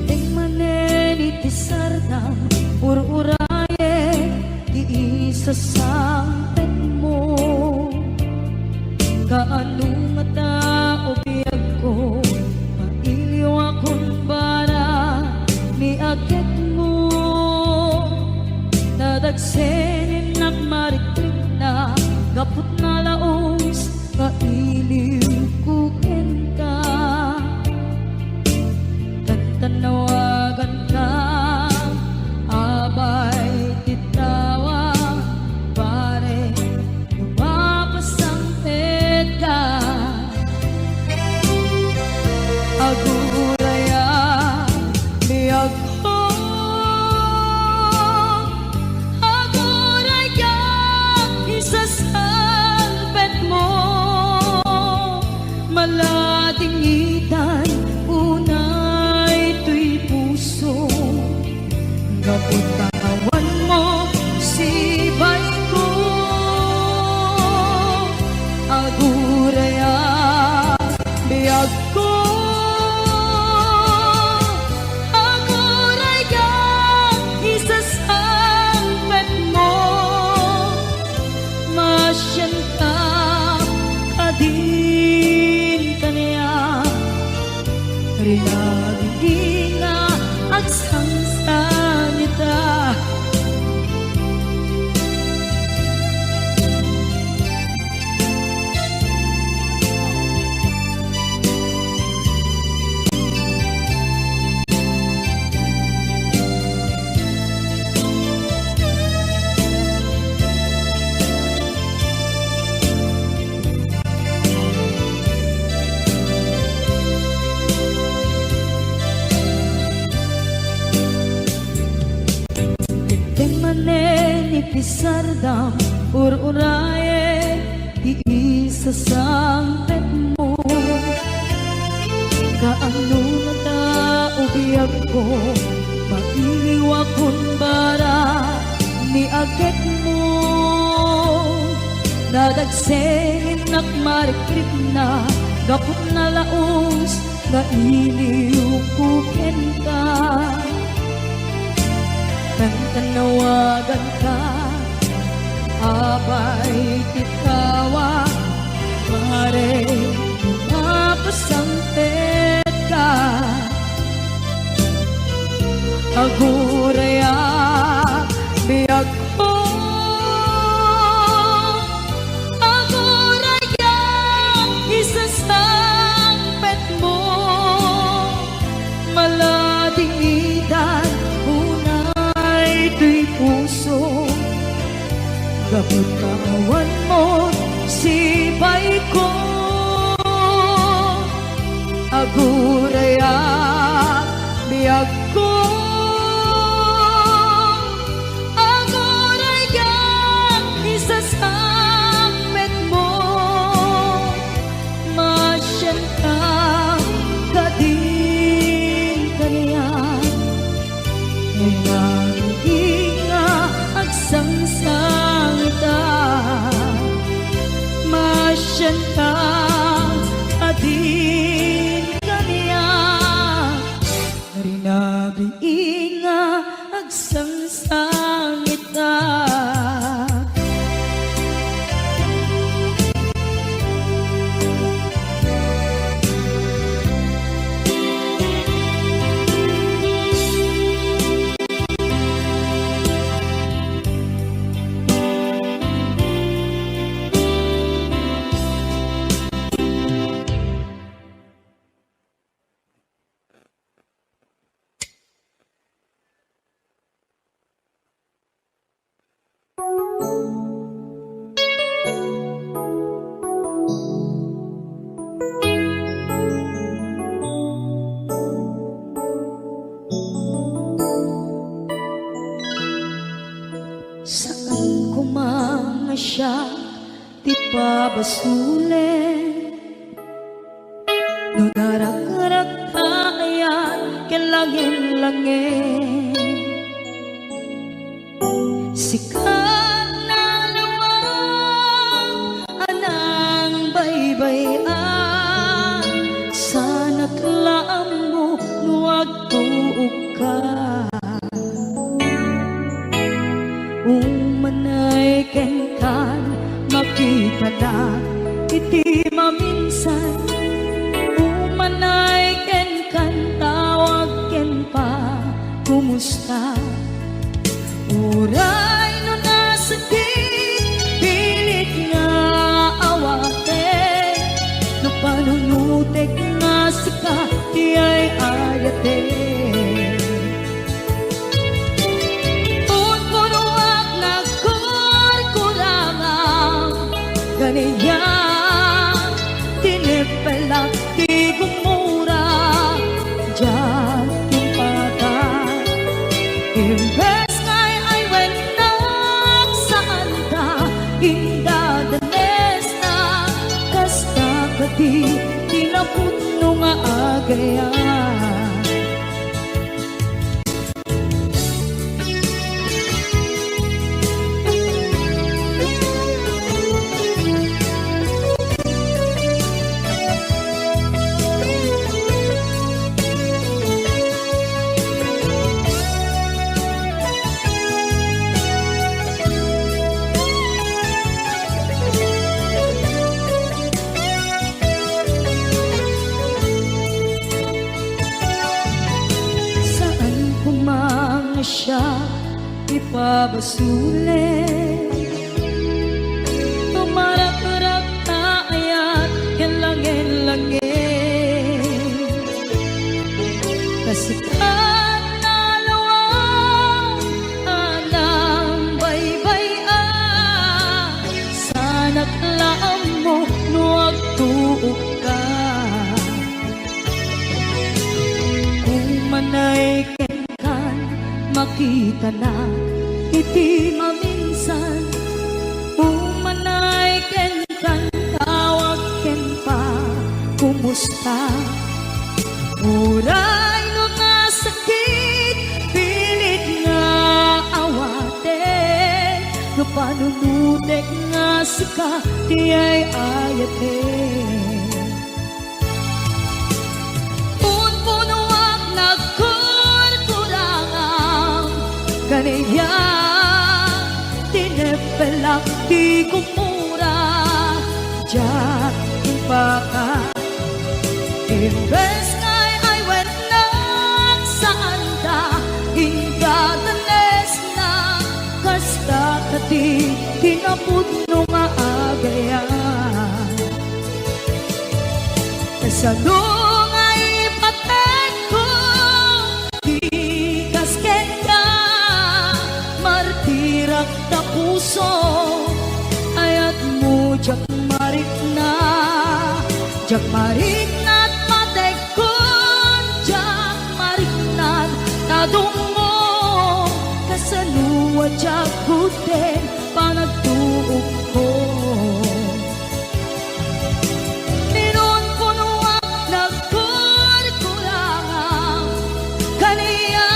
Ting manen iti sardam ururaye di isa sampet mo. Kaano nga tao biyag ko mailiw akong bara ni agit mo. Nadagsenin at maritrip na gapot na laos kailiw kukin ka. Tanawagan ka, abay titawa, pare, lumapasampit ka. Aguraya, biyag ko, aguraya, isasampit mo, maladingitan, kaputawan mo sibay ko. Aguraya biyag ko, aguraya isasampet mo. Masyan ka kadin kaniya rinagin na at sangsanita. Pisardam ururaye di isa sampet mo. Kaano na tao biyag ko mailiw akong bara ni agit mo. Nadagsenin at marikrip na gapot na laos na iliw kukin ka. Tanawagan ka, abay titawa, pare, mapasampit ka. Aguraya, biyag ko, aguraya, isasampit mo, maladingitan, ito'y puso. Gapot kawan mo sibay ko. Aguraya biyag ko, aguraya isasampet mo. Masyan ka kadin kaniya hinga agsangsangita. Masyan ka adin kaniya rinabinga agsangsangita. siya ti pabasulen. No darak-darak tayan ken langin-langin, sikat na luwag anang baybayan. Sana't laam mo nuwag tuog ka, umanay ken kan makita na iti maminsan. Umanay ken kan tawag ken pa kumusta. Uray no nasakit pilit nga awate, no panunutek nga sika di ay ayate. Punpunuak na kurkurangang ganiya, tinipelak di gumura diyan yung pagat. Imbes ngay ay wenak saan ka indadanes na, kasta kati tinaputno nga agayan. Siya ipabasulen, tumarak-rak taayat yan langin-langin, kasikat na lawang anang baybayan. Sana't laam mo nuwag tuog ka, umanay makita na iti maminsan. Umanay ken kan tawag ken pa kumusta. Uray no nasakit pilit nga awate, no panunutek nga sika di ay ayate. Punpunuak na ganiya, tinepelak di kumura diyan yung pagat. Imbes ngay ay wenak saan ka indadanes na, kasta kati tinaputno nga agayan. Kasano nga ipatek ko di kasken ka, martirak na puso ayat mo jak marik na at matek ko, jak marik na tadungo. Kasanuwa jak guten panagtuog ko, ninon punuak na kurkurangang kaniya,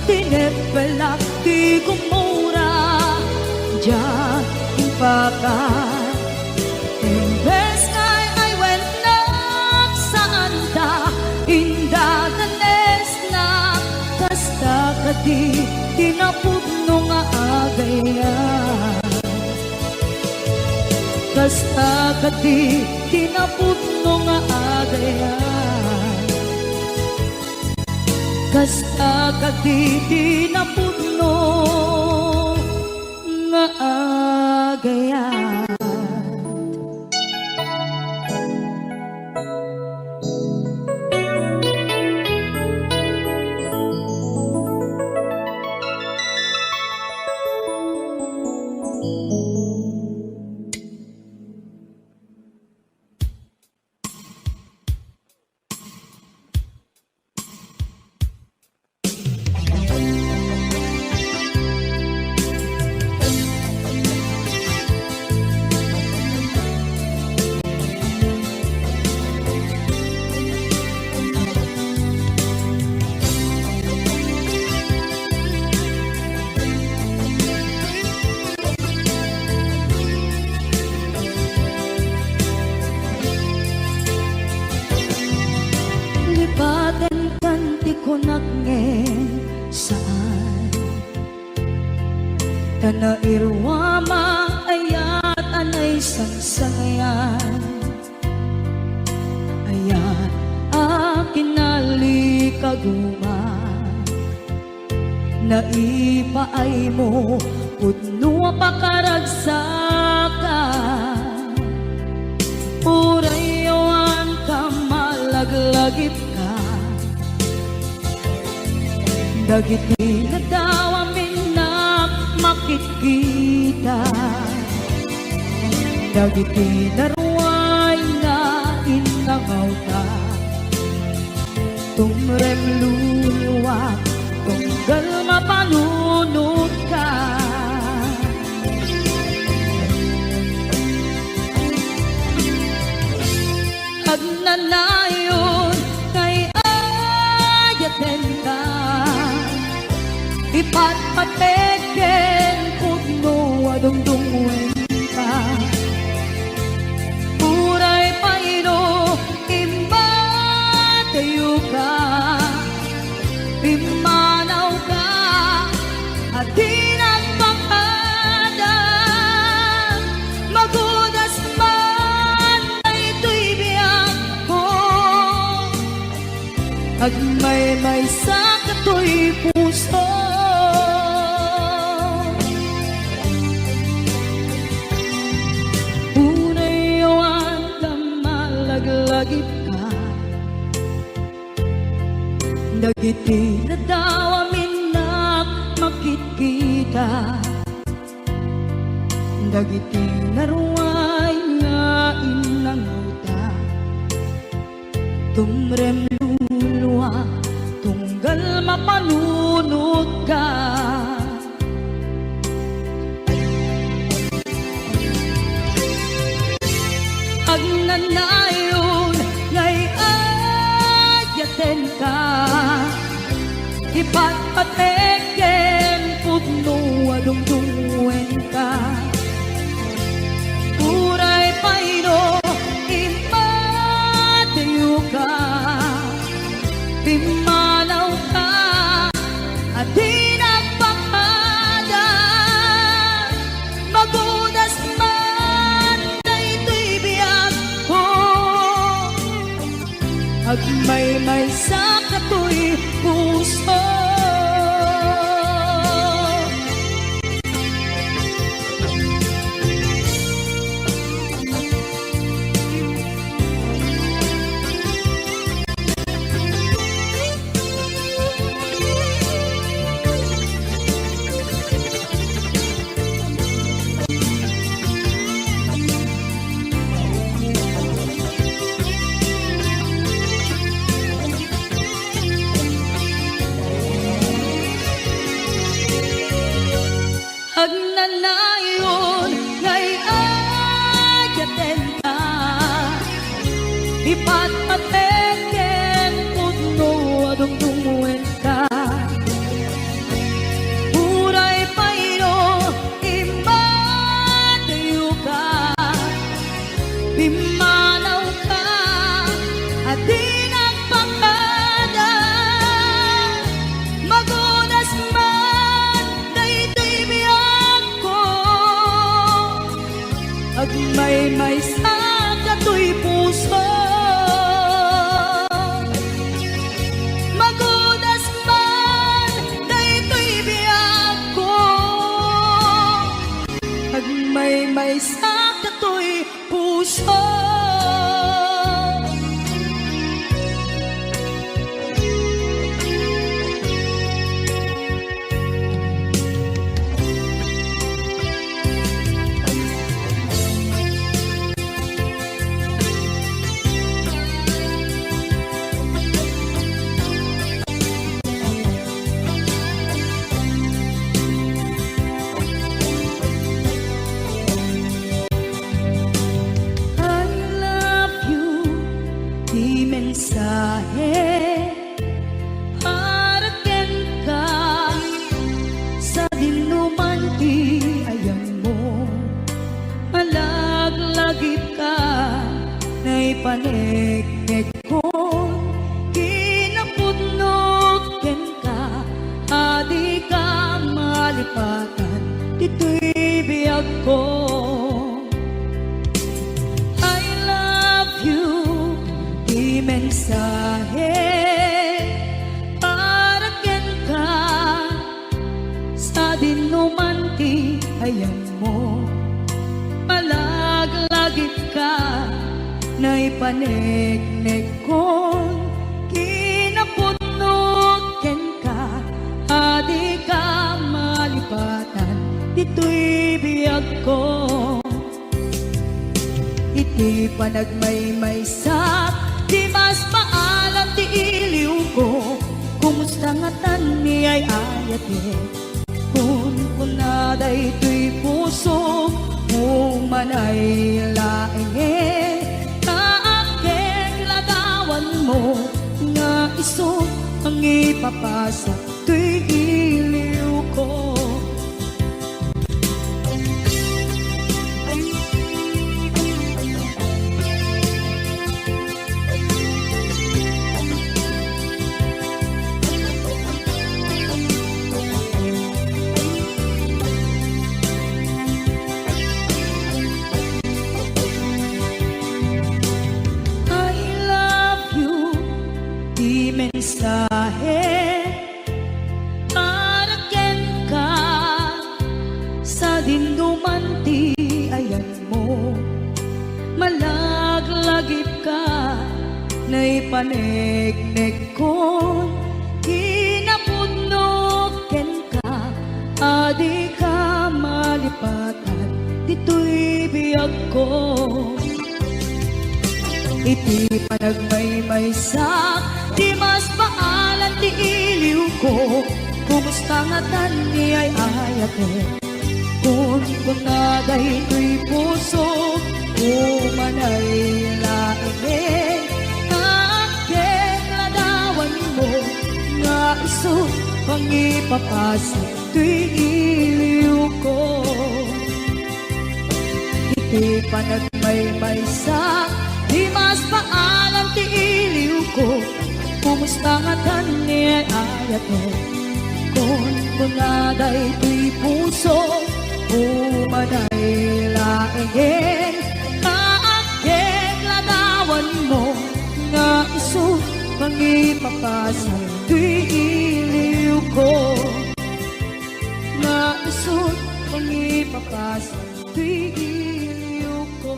tinepelak di kumura diyan yung pagat. Imbes ngay ay wenak saan ka indadanes na, kasta kati tinaputno nga agayan. Kasta kati tinaputno nga agayan. Kasta kati tinaputno nga agayan. baten kanti ko nagngen saan Tana irwama ayat anay sangsangayan Ayat akin nalikaguman Naipaay mo pudno pakaragsakan Urayawan ka malaglagip ka Dagiti na daw amin na makikita Dagiti na ruway na inangaw ka Tumrem luluwa tunggal mapanunod ka Agnanayon kay ayaten ka Ipatpateken pudno adungdungwen ka Puray paino imbatayo ka Imanaw ka at di nagpakada Magudas man ay ito'y biyak ko Agmay-may sa kato'y puso Unayawan ka malaglagip ka Dagiti na daw amin na makikita Dagiti na ruway nga inanguta Tumrem luluwa tunggal mapanunod ka Agnanayon ngay ayaten ka Ipatpateken pudno adungdungwen ka Puray paino impatayo ka Pimanaw ka at di nagpakada Magudas man na ito'y biyak ko Agmay-may sa kato'y puso ko. I love you, di mensahe para ken ka sa dinumanti ayan mo. Malaglagip ka na ipanegnek kon kinapudnot ken ka adi ka malipatan dito'y biyag ko. Iti panagmaymaysak di mas maalam ti iliw ko. Kumusta nga tan ni ay ayate kun kunaday to'y puso kung manay laeng kaakeng ladawan mo nga iso ang ipapasa to'y iliw ko. Mensahe para ken ka sa dindumanti ayan mo. Malaglagip ka na ipanegnek kon kinapudnok ken ka adi ka malipatan dito'y biyag ko. Iti panagmaymaysak di mas maalan ti iliw ko. Kumusta nga tan ni ay ayate kun kunaday to'y puso umanay laeng kaakeng ladawan mo nga iso pang ipapasa to'y iliw ko. Iti panagmaymaysak di mas maalam ti iliw ko. Kumusta nga tan ni ay ayate kun kunaday to'y puso umanay laeng kaakeng ladawan mo nga iso pang ipapasa to'y iliw ko. Nga iso pang ipapasa to'y iliw ko.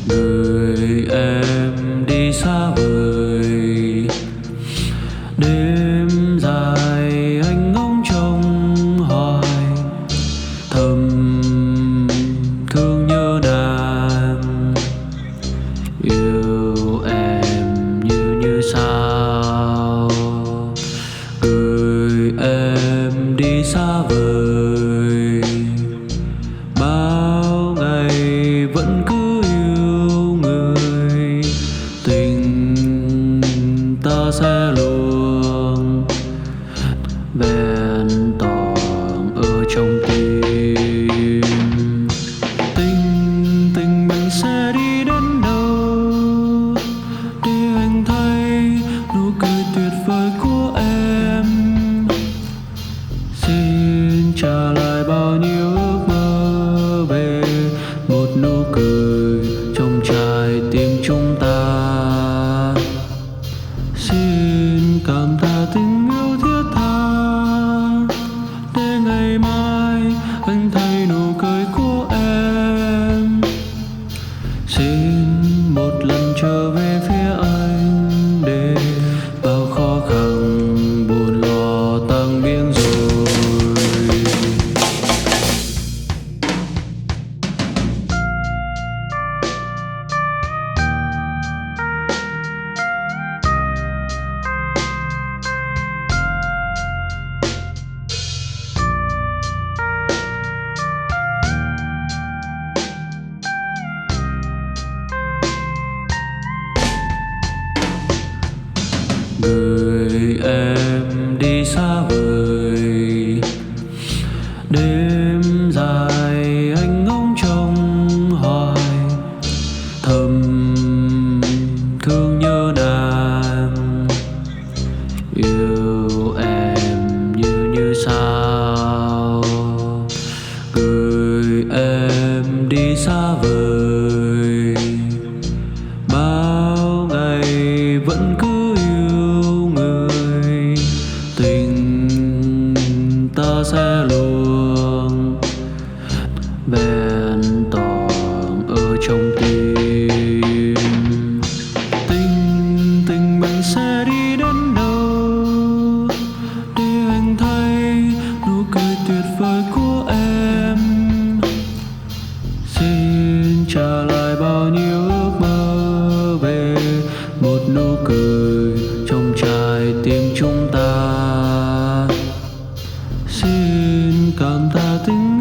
Người em đi xa vời, đêm dài anh ngóng trông hoài, thầm thương nhớ nàng, yêu em như sao. Người em đi xa vời, bao ngày vẫn cứ sẽ luôn vẹn toàn ở trong tim. Tình mình sẽ đi đến đâu để anh thấy nụ cười tuyệt vời của em. Xin trả lại bao nhiêu ước mơ về một nụ cười trong trái tim chúng ta. Xin cảm tạ tình yêu thiết tha để ngày mai anh thấy nụ cười của em. Xin một lần trở về phía anh để bao khó khăn buồn lo tan biến rồi. dài anh ngóng trông hoài, thầm thương nhớ nàng, yêu em như sao, gửi em đi xa vời, bao ngày vẫn cứ yêu người, tình ta sẽ luôn vẹn toàn ở trong tim. Tình mình sẽ đi đến đâu để anh thấy nụ cười tuyệt vời của em, xin trả lại bao nhiêu ước mơ về một nụ cười trong trái tim chúng ta. Xin cảm tạ tình